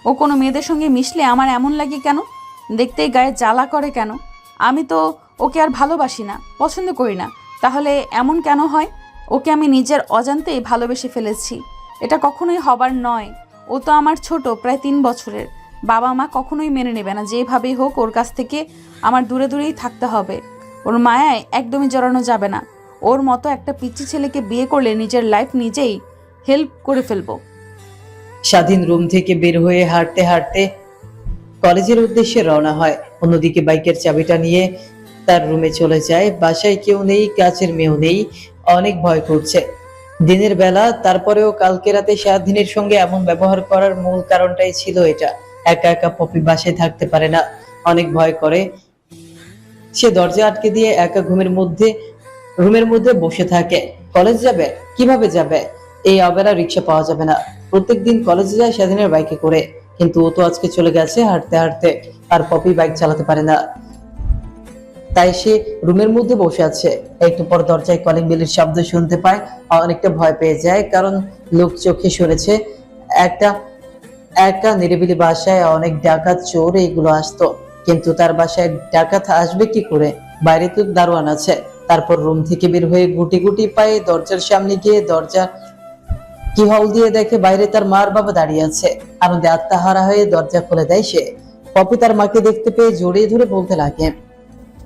ও কোনো মেয়েদের সঙ্গে মিশলে আমার এমন লাগে কেন? দেখতেই গায়ে জ্বালা করে কেন? আমি তো ওকে আর ভালোবাসি না, পছন্দ করি না, তাহলে এমন কেন হয়? ওকে আমি নিজের অজান্তেই ভালোবেসে ফেলেছি। এটা কখনোই হবার নয়। ও তো আমার ছোট, প্রায় 3 বছরের। বাবা মা কখনোই মেনে নেবে না। যেভাবেই হোক ওর কাছ থেকে আমার দূরে দূরেই থাকতে হবে। ওর মায়ায় একদমই জড়ানো যাবে না। ওর মতো একটা পিচ্চি ছেলেকে বিয়ে করলে নিজের লাইফ নিজেই হেল্প করে ফেলবো। স্বাধীন রুম থেকে বের হয়ে হাঁটতে হাঁটতে কলেজের উদ্দেশ্যে রওনা হয়। অন্যদিকে বাইকের চাবিটা নিয়ে তার রুমে চলে যায়। বাসায় কেউ নেই, কাছের মেয়েও নেই, অনেক ভয় করছে দিনের বেলা। তারপরেও কালকে রাতে স্বাধীনের সঙ্গে এমন ব্যবহার করার মূল কারণটাই ছিল এটা। একা একা পপি বাসায় থাকতে পারে না, অনেক ভয় করে। সে দরজা আটকে দিয়ে একা রুমের মধ্যে বসে থাকে। কলেজ যাবে, কিভাবে যাবে? এই অবেলা রিক্সা পাওয়া যাবে না। প্রত্যেকদিন কলেজে যায় স্বাধীনের বাইকে করে, কিন্তু ও তো আজকে চলে গেছে হাঁটতে হাঁটতে, আর পপি বাইক চালাতে পারে না। তাই সে রুমের মধ্যে বসে আছে। একটু পর দরজায় কলিং বেলের শব্দ শুনতে পায়। অনেকটা ভয় পেয়ে যায়, কারণ লোক চোখে শুনেছে একটা নিরিবিলি বাসায় অনেক ডাকাত চোর এইগুলো আসতো। কিন্তু তার বাসায় ডাকাত আসবে কি করে? বাইরে তো দারোয়ান আছে। তারপর রুম থেকে বের হয়ে গুটি গুটি পায়ে দরজার সামনে গিয়ে দরজা কি হল দিয়ে দেখে বাইরে তার মার বাবা দাঁড়িয়ে আছে। আনন্দে আত্মাহারা হয়ে দরজা খুলে দেয় সে। পপি তার মাকে দেখতে পেয়ে জড়িয়ে ধরে বলতে লাগে,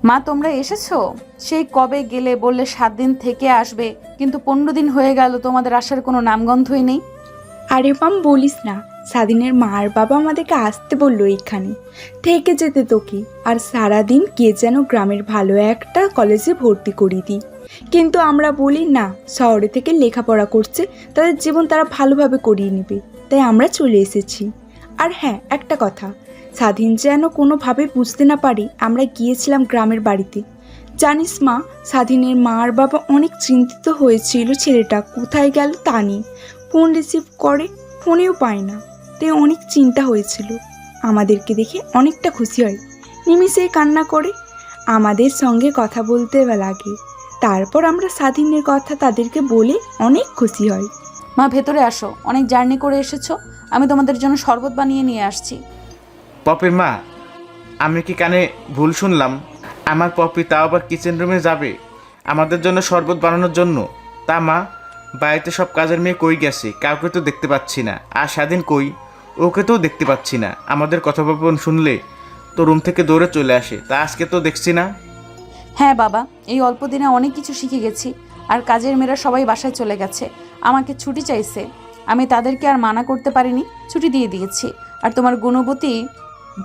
মা তোমরা এসেছো? সেই কবে গেলে, বললে 7 দিন থেকে আসবে, কিন্তু 15 দিন হয়ে গেল, তোমাদের আসার কোনো নামগন্ধই নেই। আরে মাম বলিস না, স্বাধীনের মার বাবা আমাদেরকে আসতে বললো এখানে থেকে যেতে তোকে, আর সারাদিন কে যেন গ্রামের ভালো একটা কলেজে ভর্তি করিয়ে দিই। কিন্তু আমরা বলি না, শহরে থেকে লেখাপড়া করছে, তাদের জীবন তারা ভালোভাবে করিয়ে নেবে, তাই আমরা চলে এসেছি। আর হ্যাঁ, একটা কথা, স্বাধীন যেন কোনোভাবে বুঝতে না পারি আমরা গিয়েছিলাম গ্রামের বাড়িতে। জানিস মা, স্বাধীনের মার বাবা অনেক চিন্তিত হয়েছিল ছেলেটা কোথায় গেল তা নিয়ে। ফোন রিসিভ করে, ফোনেও পায় না, তাই অনেক চিন্তা হয়েছিল। আমাদেরকে দেখে অনেকটা খুশি হয়, নিমিষেই কান্না করে, আমাদের সঙ্গে কথা বলতে লাগে। তারপর আমরা স্বাধীনের কথা তাদেরকে বলে অনেক খুশি হয়। মা ভেতরে আসো, অনেক জার্নি করে এসেছো, আমি তোমাদের জন্য শরবত বানিয়ে নিয়ে আসছি। পপির মা, আমি কি কানে ভুল শুনলাম? আমার পপি তাও আবার কিচেন রুমে যাবে আমাদের জন্য শরবত বানানোর জন্য? তা মা, বাড়িতে সব কাজের মেয়ে কই গেছে? কাউকে তো দেখতে পাচ্ছি না। আর স্বাধীন কই? ওকে তো দেখতে পাচ্ছি না। আমাদের কথোপকথন শুনলে তো রুম থেকে দৌড়ে চলে আসে, তা আজকে তো দেখছি না। হ্যাঁ বাবা, এই অল্প দিনে অনেক কিছু শিখে গেছি। আর কাজের মেয়েরা সবাই বাসায় চলে গেছে, আমাকে ছুটি চাইছে। আমি তাদেরকে আর মানা করতে পারিনি, ছুটি দিয়ে দিয়েছি। আর তোমার গুণবতী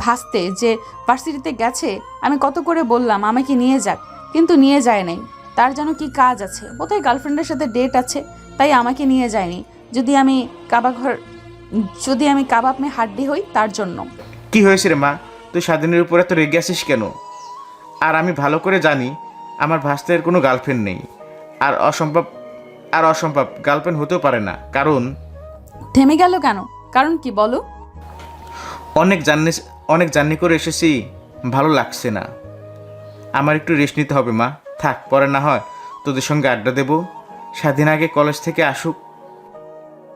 ভাসতে যে ভার্সিটিতে গেছে, আমি কত করে বললাম আমাকে নিয়ে যাক, কিন্তু নিয়ে যায় নাই। তার যেন কি কাজ আছে, বোধহয় গার্লফ্রেন্ডের সাথে ডেট আছে, তাই আমাকে নিয়ে যায়নি। যদি আমি কাবাব মে হাড্ডি হই তার জন্য। কি হয়েছে রে মা, তুই স্বাধীনের উপরে এত রেগে আসিস কেন? আর আমি ভালো করে জানি আমার ভাস্তের কোনো গার্লফ্রেন্ড নেই। আর অসম্ভব গার্লফ্রেন্ড হতেও পারে না, কারণ থেমে গেল কেন? কারণ কি বলো? অনেক জার্নি করে এসেছি, ভালো লাগছে না। আমার একটু রেস্ট নিতে হবে মা। থাক, পরে না হয় তোদের সঙ্গে আড্ডা দেবো। স্বাধীন আগে কলেজ থেকে আসুক।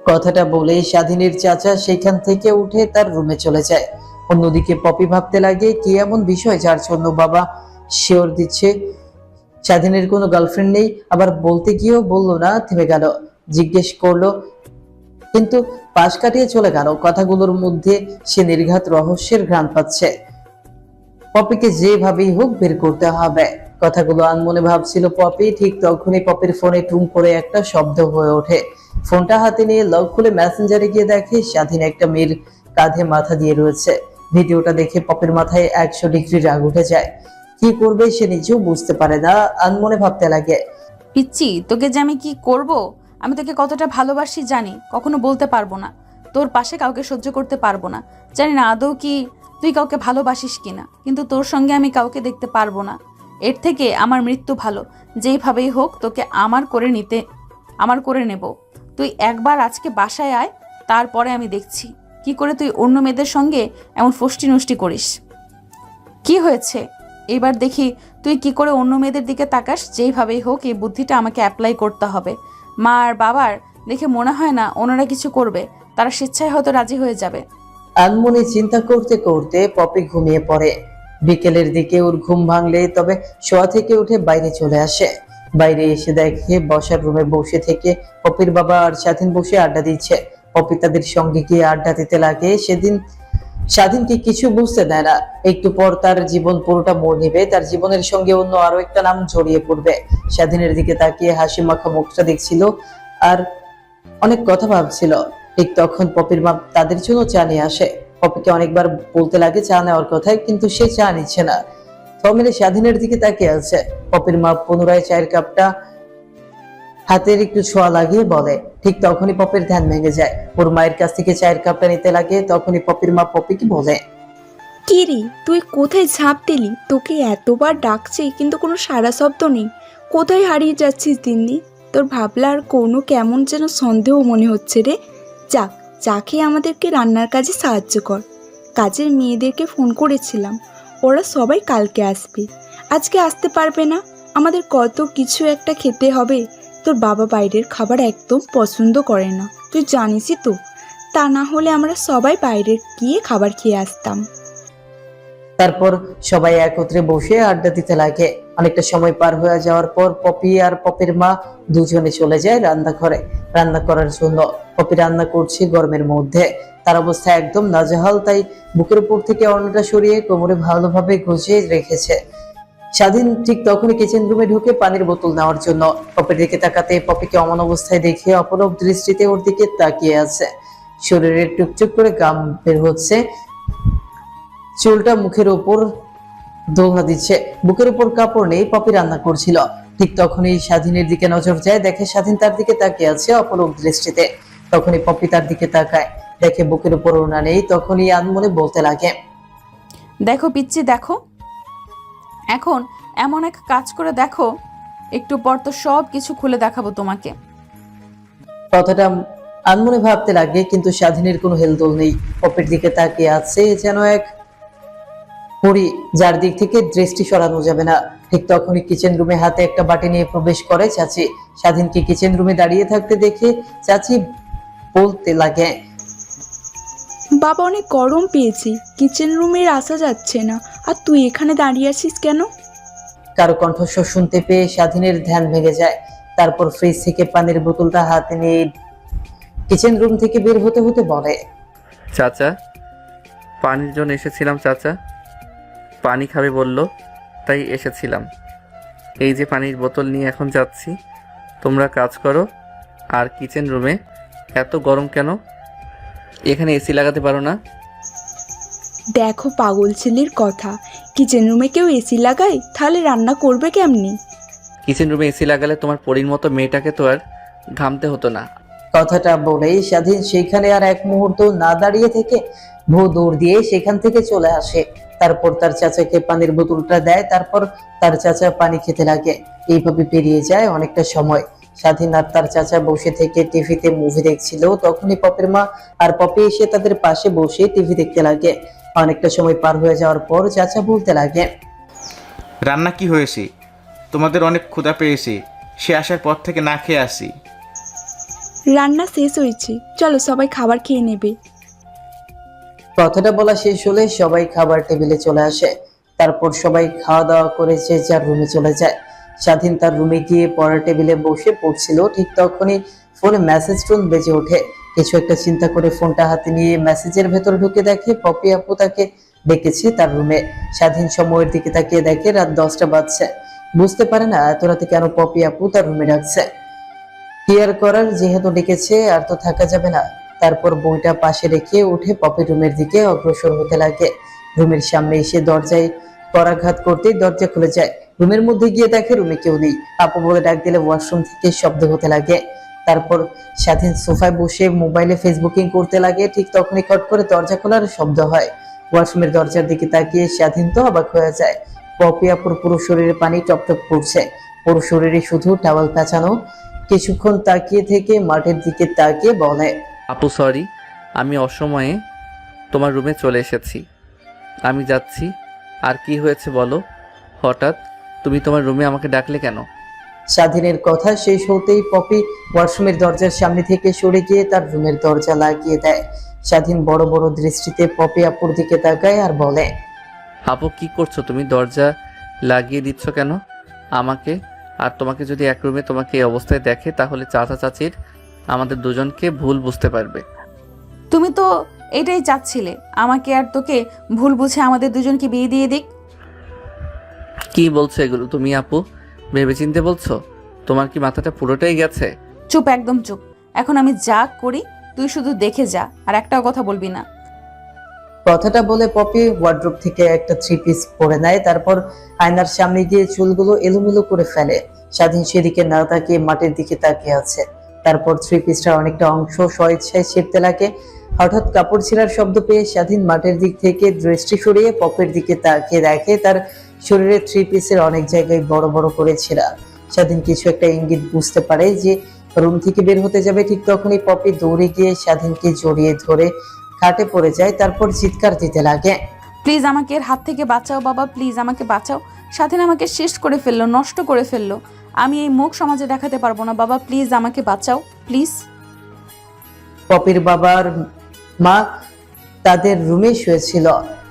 কথাটা বলে স্বাধীনের চাচা সেখান থেকে উঠে তার রুমে চলে যায়। অন্যদিকে পপি ভাবতে লাগে কি এমন বিষয় যার জন্য বাবা শিওর দিচ্ছে স্বাধীনের কোনো গার্লফ্রেন্ড নেই। আবার বলতে গিয়েও বললো না, থেমে গেল, জিজ্ঞেস করলো, কিন্তু পাশ কাটিয়ে চলে গেল। কথাগুলোর মধ্যে সে নির্ঘাত রহস্যের ঘ্রাণ পাচ্ছে। পপিকে যেভাবেই হোক বের করতে হবে। কথাগুলো আনমনে ভাবছিল পপি। ঠিক তখনই পপির ফোনে টুং করে একটা শব্দ হয়ে ওঠে। ফোনটা হাতে নিয়ে লক খুলে মেসেঞ্জারে গিয়ে দেখে স্বাধীন একটা মেয়ের কাঁধে মাথা দিয়ে রয়েছে। ভিডিওটা দেখে পপির মাথায় 100 ডিগ্রি রাগ উঠে যায়। কি করবে সে নিজেও বুঝতে পারে না। আনমনে ভাবতে লাগে, পিচ্ছি, তোকে যে আমি কি করব? আমি তোকে কতটা ভালোবাসি জানি, কখনো বলতে পারবো না। তোর পাশে কাউকে সহ্য করতে পারবো না। জানি না আদৌ কি তুই কাউকে ভালোবাসিস কিনা, কিন্তু তোর সঙ্গে আমি কাউকে দেখতে পারবো না। এর থেকে আমার মৃত্যু ভালো। যেইভাবেই হোক তোকে আমার করে নেব। তুই একবার আজকে বাসায় আয়, তারপরে আমি দেখছি কি করে তুই অন্য মেয়েদের সঙ্গে এমন ফষ্টি নষ্টি করিস। কি হয়েছে? এবার দেখি তুই কি করে অন্য মেয়েদের দিকে তাকাস। যেইভাবেই হোক এই বুদ্ধিটা আমাকে অ্যাপ্লাই করতে হবে। মা আর বাবার দেখে মনে হয় না ওনারা কিছু করবে, তারা স্বেচ্ছায় হয়তো রাজি হয়ে যাবে। আনমনে চিন্তা করতে করতে পপি ঘুমিয়ে পড়ে। বিকেলের দিকে ওর ঘুম ভাঙলে তবে শোয়া থেকে উঠে বাইরে চলে আসে। বাইরে এসে দেখে বসার রুমে বসে থেকে পপির বাবা আর স্বাধীন বসে আড্ডা দিচ্ছে। পপি তাদের সঙ্গে গিয়ে আড্ডা দিতে লাগে। সেদিন স্বাধীনকে কিছু বুঝতে দেয় না। একটু পর তার জীবন পুরোটা মোড় নিবে। তার জীবনের সঙ্গে অন্য আরো একটা নাম জড়িয়ে পড়বে। স্বাধীনের দিকে তাকিয়ে হাসি মাখা মুখটা দেখছিল আর অনেক কথা ভাবছিল। ঠিক তখন পপির মা তাদের জন্য চা নিয়ে আসে। পপিকে অনেকবার বলতে লাগে চা নেওয়ার কথা, কিন্তু সে চা নিচ্ছে না। থমেলে স্বাধীনের দিকে তাকিয়ে আছে। পপির মা পুনরায় চায়ের কাপটা হাতের একটু ছোঁয়া লাগিয়ে বলে। ঠিক তখনই পপির ধ্যান ভেঙে যায়। ওর মায়ের কাছ থেকে চায়ের কাপটা নিতে লাগে। তখনই পপির মা পপিকে বলে, কি রে, তুই কোথায় ঝাঁপ দিলি? তোকে এতবার ডাকছি কিন্তু কোনো সাড়া শব্দ নেই। কোথায় হারিয়ে যাচ্ছিস দিন দিন? তোর ভাবলা আর কোনো কেমন যেন সন্দেহ মনে হচ্ছে রে। যাক, চা খেয়ে আমাদেরকে রান্নার কাজে সাহায্য কর। কাজের মেয়েদেরকে ফোন করেছিলাম, ওরা সবাই কালকে আসবে। আজকে আসতে পারবে না। আমাদের কত কিছু একটা খেতে হবে। তোর বাবা বাইরের খাবার একদম পছন্দ করে না, তুই জানিসই তো। তা না হলে আমরা সবাই বাইরে গিয়ে খাবার খেয়ে আসতাম। তারপর সবাই একত্রে বসে আড্ডা দিতে লাগে। অনেকটা সময় পার হয়ে যাওয়ার পর পপি আর পপির মা দুজনে চলে যায় রান্নাঘরে রান্না করার জন্য। পপি রান্না করছে গরমের মধ্যে। তার অবস্থা একদম নাজেহাল, তাই বুকের উপর থেকে ওড়নাটা সরিয়ে কোমরে ভালোভাবে গুছিয়ে রেখেছে। স্বাধীন ঠিক তখনই কিচেন রুমে ঢুকে পানির বোতল নেওয়ার জন্য। পপির দিকে তাকাতে পপিকে অমন অবস্থায় দেখে অপলক দৃষ্টিতে ওর দিকে তাকিয়ে আছে। শরীরে টুকটুক করে ঘাম বের হচ্ছে, চুলটা মুখের উপর দোলনা দিচ্ছে। বুকের উপর কাপড় নেই। পপি রান্না করছিল। ঠিক তখনই স্বাধীনের দিকে নজর যায়। দেখে স্বাধীন তার দিকে তাকিয়ে আছে অপলক দৃষ্টিতে। তখনই পপি তার দিকে তাকায়, দেখে বুকের উপর ওড়না নেই। তখনই আনমনে বলতে লাগে, দেখো পিচ্ছি, দেখো এখন এমন এক কাজ করে দেখো, একটু পর তো সব কিছু খুলে দেখাবো তোমাকে। কথাটা আনমনে ভাবতে লাগে, কিন্তু স্বাধীনের কোনো হেলদোল নেই। পপির দিকে তাকিয়ে আছে যেন এক পরী, যার দিক থেকে দৃষ্টি সরানো যাবে না। ঠিক তখনই কিচেন রুমে হাতে একটা বাটি নিয়ে প্রবেশ করে চাচি। স্বাধীনকে কিচেন রুমে দাঁড়িয়ে থাকতে দেখে চাচি বলতে লাগে, বাবা, অনেক গরম পেয়েছি, কিচেন রুমের আসা যাচ্ছে না, আর তুই এখানে দাঁড়িয়ে আছিস কেন? কারো কণ্ঠস্বর শুনতে পেয়ে স্বাধীনের ধ্যান ভেঙে যায়। তারপর ফ্রিজ থেকে পানির বোতলটা হাতে নিয়ে কিচেন রুম থেকে বের হতে হতে বলে, চাচা, পানির জন্য এসেছিলাম। চাচা পানি খাবে বলল, তাই এসেছিলাম। এই যে পানির বোতল নিয়ে এখন যাচ্ছি। তোমরা কাজ করো। আর কিচেন রুমে এত গরম কেন? এখানে এসি লাগাতে পারো না? দেখো পাগল ছেলের কথা, কিচেন রুমে কেউ এসি লাগায়? তাহলে রান্না করবে কেমনি? কিচেন রুমে এসি লাগালে তোমার পরীর মতো মেয়েটাকে তো আর ঘামতে হতো না। কথাটা বলেই স্বাধীন সেখানে আর এক মুহূর্ত না দাঁড়িয়ে থেকে ভো দৌড় দিয়ে সেখান থেকে চলে আসে। তারপর তার চাচাকে পানির বোতলটা দেয়, তারপর তার চাচা পানি খেতে লাগে। এইভাবে পেরিয়ে যায় অনেকটা সময়। স্বাধীন আর তার চাচা বসে থেকে টিভিতে মুভি দেখছিল, তখনই পপির মা আর পপি এসে তাদের পাশে বসে টিভি দেখতে লাগে। অনেকটা সময় পার হয়ে যাওয়ার পর চাচা বলতে লাগে, রান্না কি হয়েছে? তোমাদের অনেক ক্ষুধা পেয়েছে, সে আসার পর থেকে না খেয়ে আসি। রান্না শেষ হয়েছে, চলো সবাই খাবার খেয়ে নেবে। কথাটা বলা শেষ হলে সবাই খাবার টেবিলে চলে আসে। তারপর সবাই খাওয়া দাওয়া করে যে যার রুমে চলে যায়। স্বাধীন তার রুমে গিয়ে পড়ার টেবিলে বসে পড়ছিল, ঠিক তখনই ফোনে মেসেজ টোন বেজে ওঠে। কিছু একটা চিন্তা করে ফোনটা হাতে নিয়ে মেসেজের ভেতর ঢুকে দেখে পপি আপু তাকে ডেকেছে তার রুমে। স্বাধীন সময়ের দিকে তাকিয়ে দেখে রাত 10টা বাজছে। বুঝতে পারে না এত রাতে কেন পপি আপু তার রুমে ডাকছে। কেয়ার করার যেহেতু ডেকেছে আর তো থাকা যাবে না। তারপর বইটা পাশে রেখে উঠে পপি রুমের দিকে অগ্রসর হতে লাগে। রুমের সামনে এসে দরজায় করাঘাত করতেই দরজা খুলে যায়। রুমের মধ্যে গিয়ে দেখে রুমে কেউ নেই। আপু বলে ডাক দিলে ওয়াশরুম থেকে শব্দ হতে লাগে। তারপর স্বাধীন সোফায় বসে মোবাইলে ফেসবুকিং করতে লাগে। ঠিক তখনই খট করে দরজা খোলার শব্দ হয়। ওয়াশরুমের দরজার দিকে তাকিয়ে স্বাধীন তো অবাক হয়ে যায়। পপি আপুর পুরো শরীরে পানি টপটপ করছে, পুরো শরীরে শুধু টাওয়াল পেঁচানো। কিছুক্ষণ তাকিয়ে থেকে মাঠের দিকে তাকিয়ে বলে, আপু সরি, আমি অসময়ে তোমার রুমে চলে এসেছি। আমি যাচ্ছি। আর কি হয়েছে বলো? হঠাৎ তুমি তোমার রুমে আমাকে ডাকলে কেন? স্বাধীনের কথা শেষ হতেই পপি ওয়াশরুমের দরজার সামনে থেকে সরে গিয়ে তার রুমের দরজা লাগিয়ে দেয়। স্বাধীন বড় বড় দৃষ্টিতে পপি আপুর দিকে তাকায় আর বলে, আপু কি করছো তুমি? দরজা লাগিয়ে দিচ্ছ কেন আমাকে? আর তোমাকে যদি এক রুমে তোমাকে এই অবস্থায় দেখে তাহলে চাচা চাচির আমাদের দুজনকে ভুল বুঝতে পারবে। তুমি তো এটাই চাচ্ছিলে, আমাকে আর তোকে ভুল বুঝে আমাদের দুজনকে বিয়ে দিয়ে দিক। কি বলছো এগুলো তুমি আপু? ভেবেচিন্তে বলছো? তোমার কি মাথাটা পুরোটাই গেছে? চুপ, একদম চুপ। এখন আমি যা করি তুই শুধু দেখে যা, আর একটাও কথা বলবি না। কথাটা বলে পপি ওয়ার্ড্রোব থেকে একটা 3 পিস পরে নেয়। তারপর আয়নার সামনে গিয়ে চুলগুলো এলোমেলো করে ফেলে। স্বাধীন সেদিকে না তাকিয়ে মাটির দিকে তাকিয়ে আছে। তারপর 3 পিসটার অনেকটা অংশ স্বেচ্ছায় ছিঁড়তে লাগে। হঠাৎ কাপড় ছিঁড়ার শব্দ পেয়ে স্বাধীন মাটির দিক থেকে দৃষ্টি সরিয়ে পপির দিকে তাকিয়ে দেখে তার শরীরে 3 পিসের অনেক জায়গায় বড় বড় করে ছেঁড়া। স্বাধীন কিছু একটা ইঙ্গিত বুঝতে পারে যে রুম থেকে বের হতে যাবে। ঠিক তখনই পপি দৌড়ে গিয়ে স্বাধীনকে জড়িয়ে ধরে খাটে পড়ে যায়। তারপর চিৎকার দিতে লাগে, প্লিজ আমাকে এর হাত থেকে বাঁচাও বাবা, প্লিজ আমাকে বাঁচাও। স্বাধীন আমাকে শেষ করে ফেললো, নষ্ট করে ফেললো। আমি এই মুখ সমাজে দেখাতে পারবো না বাবা, প্লিজ আমাকে বাঁচাও প্লিজ। পপির বাবার মা তাদের রুমে শুয়েছিল।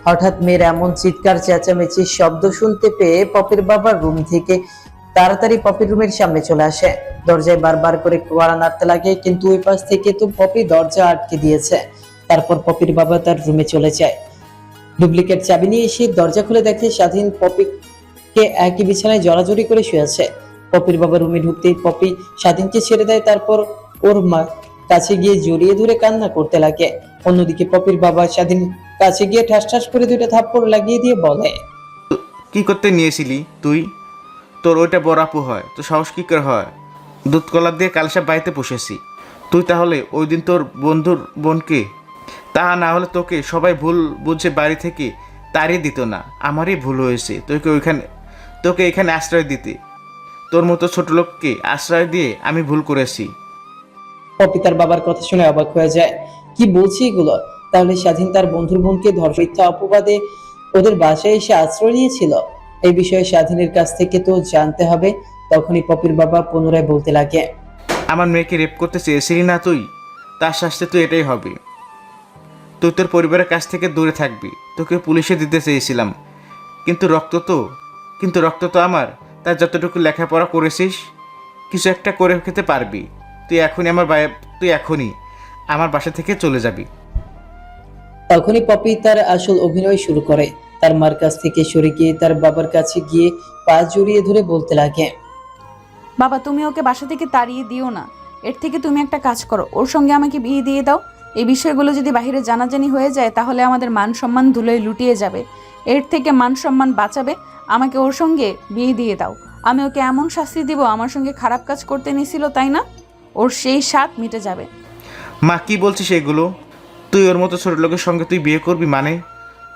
হঠাৎ মেয়ের এমন চিৎকার চেঁচামেচির শব্দ শুনতে পেয়ে পপির বাবার রুম থেকে তাড়াতাড়ি পপির রুমের সামনে চলে আসে। দরজায় বারবার করে কড়া নাড়তে লাগে, কিন্তু ওই পাশ থেকে তো পপি দরজা আটকে দিয়েছে। তারপর পপির বাবা তার রুমে চলে যায়। ডুপ্লিকেট চাবি নিয়ে এসে দরজা খুলে দেখে স্বাধীন পপিকে একই বিছানায় জড়াজড়ি করে শুয়ে আছে। পপির বাবা রুমে ঢুকতেই পপি স্বাধীনকে ছেড়ে দেয়। তারপর ওর মা কাছে গিয়ে জড়িয়ে ধরে কান্না করতে লাগে। অন্যদিকে পপির বাবা স্বাধীন কাছে গিয়ে ঠাস ঠাস করে 2টা থাপ্পড় লাগিয়ে দিয়ে বলে, কি করতে নিয়েছিলি তুই? তোর ওইটা বড় আপু হয়, তো সাহস কি করে হয়? দুধ কলা দিয়ে কালসাপ বাড়িতে পুষেছি। তুই তাহলে ওই দিন তোর বন্ধুর বোনকে, তাহা না হলে তোকে সবাই ভুল বুঝে বাড়ি থেকে তাড়িয়ে দিত না। আমারই ভুল হয়েছে তোকে এখানে আশ্রয় দিতে। তোর মতো ছোট লোককে আশ্রয় দিয়ে আমি ভুল করেছি। পপি তার বাবার কথা শুনে অবাক হয়ে যায়। কি বলছি এগুলো? তাহলে স্বাধীন তার বন্ধুর বোনকে ধর্ষিতা অপবাদে ওদের বাসায় এসে আশ্রয় নিয়েছিল। এই বিষয়ে স্বাধীনের কাছ থেকে তো জানতে হবে। তখনই পপির বাবা পুনরায় বলতে লাগে, আমার মেয়েকে রেপ করতে চেয়েছিলি না তুই? তার শাস্তি তো এটাই হবে। তুই তোর পরিবারের কাছ থেকে দূরে থাকবি। তোকে পুলিশে দিতে চেয়েছিলাম, কিন্তু রক্ত তো আমার। তার যতটুকু লেখাপড়া করেছিস কিছু একটা করে খেতে পারবি। তুই এখনই আমার বাসা থেকে চলে যাবি। তখনই পপি তার আসল অভিনয় শুরু করে। তার মার কাছ থেকে সরে গিয়ে তার বাবার কাছে গিয়ে পা জড়িয়ে ধরে বলতে লাগে, বাবা তুমি ওকে বাসা থেকে তাড়িয়ে দিও না। এর থেকে তুমি একটা কাজ করো, ওর সঙ্গে আমাকে বিয়ে দিয়ে দাও। এই বিষয়গুলো যদি বাইরে জানাজানি হয়ে যায় তাহলে আমাদের মান সম্মান ধুলোয় লুটিয়ে যাবে। এর থেকে মান সম্মান বাঁচাবে, আমাকে ওর সঙ্গে বিয়ে দিয়ে দাও। আমি ওকে এমন শাস্তি দিব, আমার সঙ্গে খারাপ কাজ করতে নিছিল তাই না, ওর সেই স্বাদ মিটে যাবে। মা কি বলছিস এগুলো? তুই ওর মতো ছোট লোকের সঙ্গে তুই বিয়ে করবি মানে?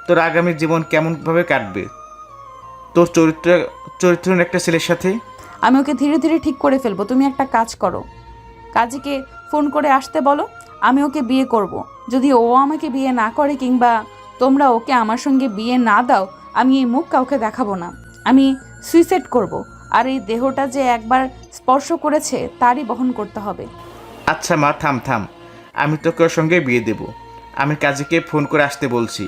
তোর আগামী জীবন কেমনভাবে কাটবে তোর চরিত্রহীন একটা ছেলের সাথে? আমি ওকে ধীরে ধীরে ঠিক করে ফেলবো। তুমি একটা কাজ করো, কাজীকে ফোন করে আসতে বলো, আমি ওকে বিয়ে করব। যদি ও আমাকে বিয়ে না করে কিংবা তোমরা ওকে আমার সঙ্গে বিয়ে না দাও, আমি এই মুখ কাউকে দেখাবো না। আমি সুইসাইড করব। আর এই দেহটা যে একবার স্পর্শ করেছে তারই বহন করতে হবে। আচ্ছা মা, থাম থাম, আমি তোকে ওর সঙ্গে বিয়ে দেব। আমি কাজীকে ফোন করে আসতে বলছি।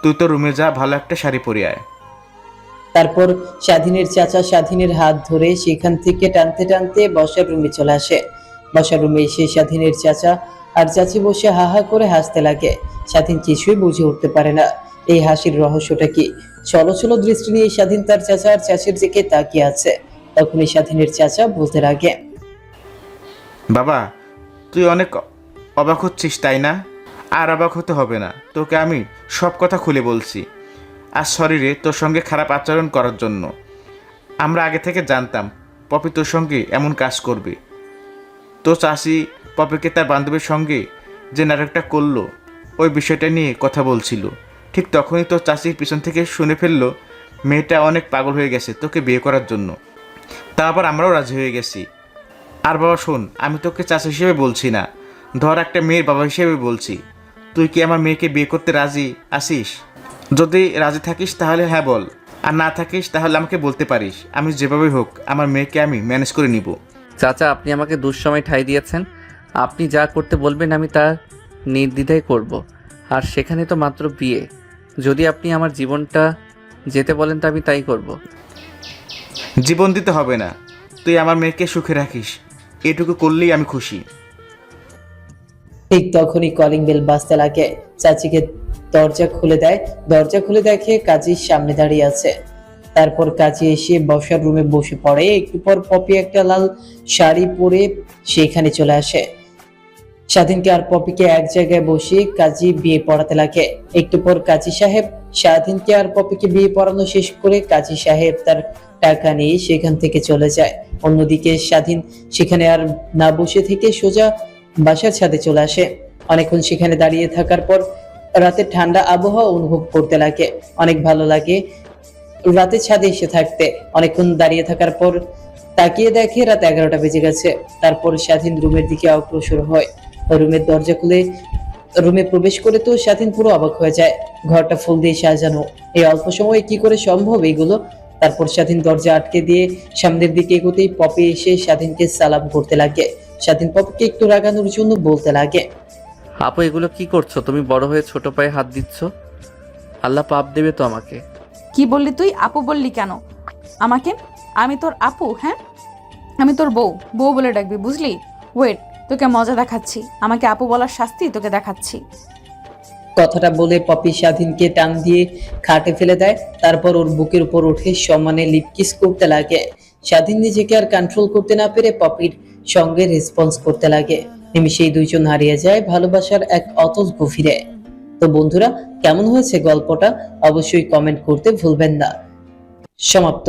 তুই তো রুমে যা, ভালো একটা শাড়ি পরে আয়। তারপর স্বাধীনের চাচা স্বাধীনের হাত ধরে সেখান থেকে টানতে টানতে বসার রুমে চলে আসে। বসার রুমে এসে স্বাধীনের চাচা আর চাচি বসে হা হা করে হাসতে লাগে। স্বাধীন কিছুই বুঝে উঠতে পারে না এই হাসির রহস্যটা কি। চলো চলো দৃষ্টি নিয়ে স্বাধীন তার চাচা আর চাচির দিকে তাকিয়ে আছে। তখনই স্বাধীনের চাচা বলতে লাগে, বাবা, তুই অনেক অবাক হচ্ছিস তাই না? আর অবাক হতে হবে না, তোকে আমি সব কথা খুলে বলছি। আর শরীরে তোর সঙ্গে খারাপ আচরণ করার জন্য আমরা আগে থেকে জানতাম পপি তোর সঙ্গে এমন কাজ করবে। তো চাষি পপিকে তার বান্ধবীর সঙ্গে যে নাটকটা করলো ওই বিষয়টা নিয়ে কথা বলছিল। ঠিক তখনই তোর চাষির পিছন থেকে শুনে ফেললো মেয়েটা অনেক পাগল হয়ে গেছে তোকে বিয়ে করার জন্য। তা আবার আমরাও রাজি হয়ে গেছি। আর বাবা শোন, আমি তোকে চাচা হিসেবে বলছি না, ধর একটা মেয়ের বাবা হিসেবে বলছি। তুই কি আমার মেয়েকে বিয়ে করতে রাজি আছিস? যদি রাজি থাকিস তাহলে হ্যাঁ বল, আর না থাকিস তাহলে আমাকে বলতে পারিস। আমি যেভাবে হোক আমার মেয়েকে আমি ম্যানেজ করে নিব। চাচা, আপনি আমাকে দুঃসময় ঠাঁই দিয়েছেন। আপনি যা করতে বলবেন আমি তা নির্দ্বিধায় করব। আর সেখানে তো মাত্র বিয়ে। যদি আপনি আমার জীবনটা যেতে বলেন তো আমি তাই করব। জীবন দিতে হবে না, তুই আমার মেয়েকে সুখে রাখিস, এটুকু করলেই আমি খুশি। ঠিক তখনই কলিং বেল বাজতে লাগে। চাচিকে দরজা খুলে দেয়। দরজা খুলে দেখে কাজীর সামনে দাঁড়িয়ে আছে। তারপর কাজী এসে বসার রুমে বসে পড়ে। একটু পর পপি একটা লাল শাড়ি পরে সেখানে চলে আসে। স্বাধীনকে আর পপিকে এক জায়গায় বসে কাজী বিয়ে পড়াতে লাগে। একটু পর কাজী সাহেব স্বাধীনকে আর পপিকে বিয়ে পড়ানো শেষ করে কাজী সাহেব তার টাকা নিয়ে সেখান থেকে চলে যায়। অন্যদিকে স্বাধীন সেখানে আর না বসে থেকে সোজা বাসার ছাদে চলে আসে। অনেকক্ষণ সেখানে দাঁড়িয়ে থাকার পর রাতের ঠান্ডা আবহাওয়া অনুভব করতে লাগে। অনেক ভালো লাগে রাতে ছাদে এসে থাকতে। অনেকক্ষণ দাঁড়িয়ে থাকার পর তাকিয়ে দেখে রাত 11টা বেজে গেছে। তারপর স্বাধীন রুমের দিকে অগ্রসর হয়। রুমের দরজা খুলে রুমে প্রবেশ করে তো স্বাধীন পুরো অবাক হয়ে যায়। ঘরটা ফুল দিয়ে সাজানো, এই অল্প সময়ে কি করে সম্ভব এগুলো? তারপর স্বাধীন দরজা আটকে দিয়ে সামনের দিকে এগোতেই পপি এসে স্বাধীনকে সালাম করতে লাগে। স্বাধীন পপিকে একটু রাগানোর জন্য বলতে লাগে, আপু, এগুলো কি করছো? তুমি বড় হয়ে ছোট পায়ে হাত দিচ্ছ। আল্লাহ পাপ দেবে তো আমাকে। কি বললি তুই? আপু বললি কেন আমাকে? আমি তোর আপু? হ্যাঁ, আমি তোর বউ। বউ বলে ডাকবি, বুঝলি? ওয়েট, তোকে মজা দেখাচ্ছি। আমাকে আপু বলার শাস্তি তোকে দেখাচ্ছি। কথাটা বলে পপি স্বাধীনকে টান দিয়ে খাটে ফেলে দেয়। তারপর ওর বুকের উপর উঠে সমানে লিপকিস করতে লাগে। স্বাধীন নিজেকে আর কন্ট্রোল করতে না পেরে পপির সঙ্গে রেসপন্স করতে লাগে। নিমিষেই দুইজন হারিয়ে যায় ভালোবাসার এক অতল গভীরে। তো বন্ধুরা, কেমন হয়েছে গল্পটা অবশ্যই কমেন্ট করতে ভুলবেন না। সমাপ্ত।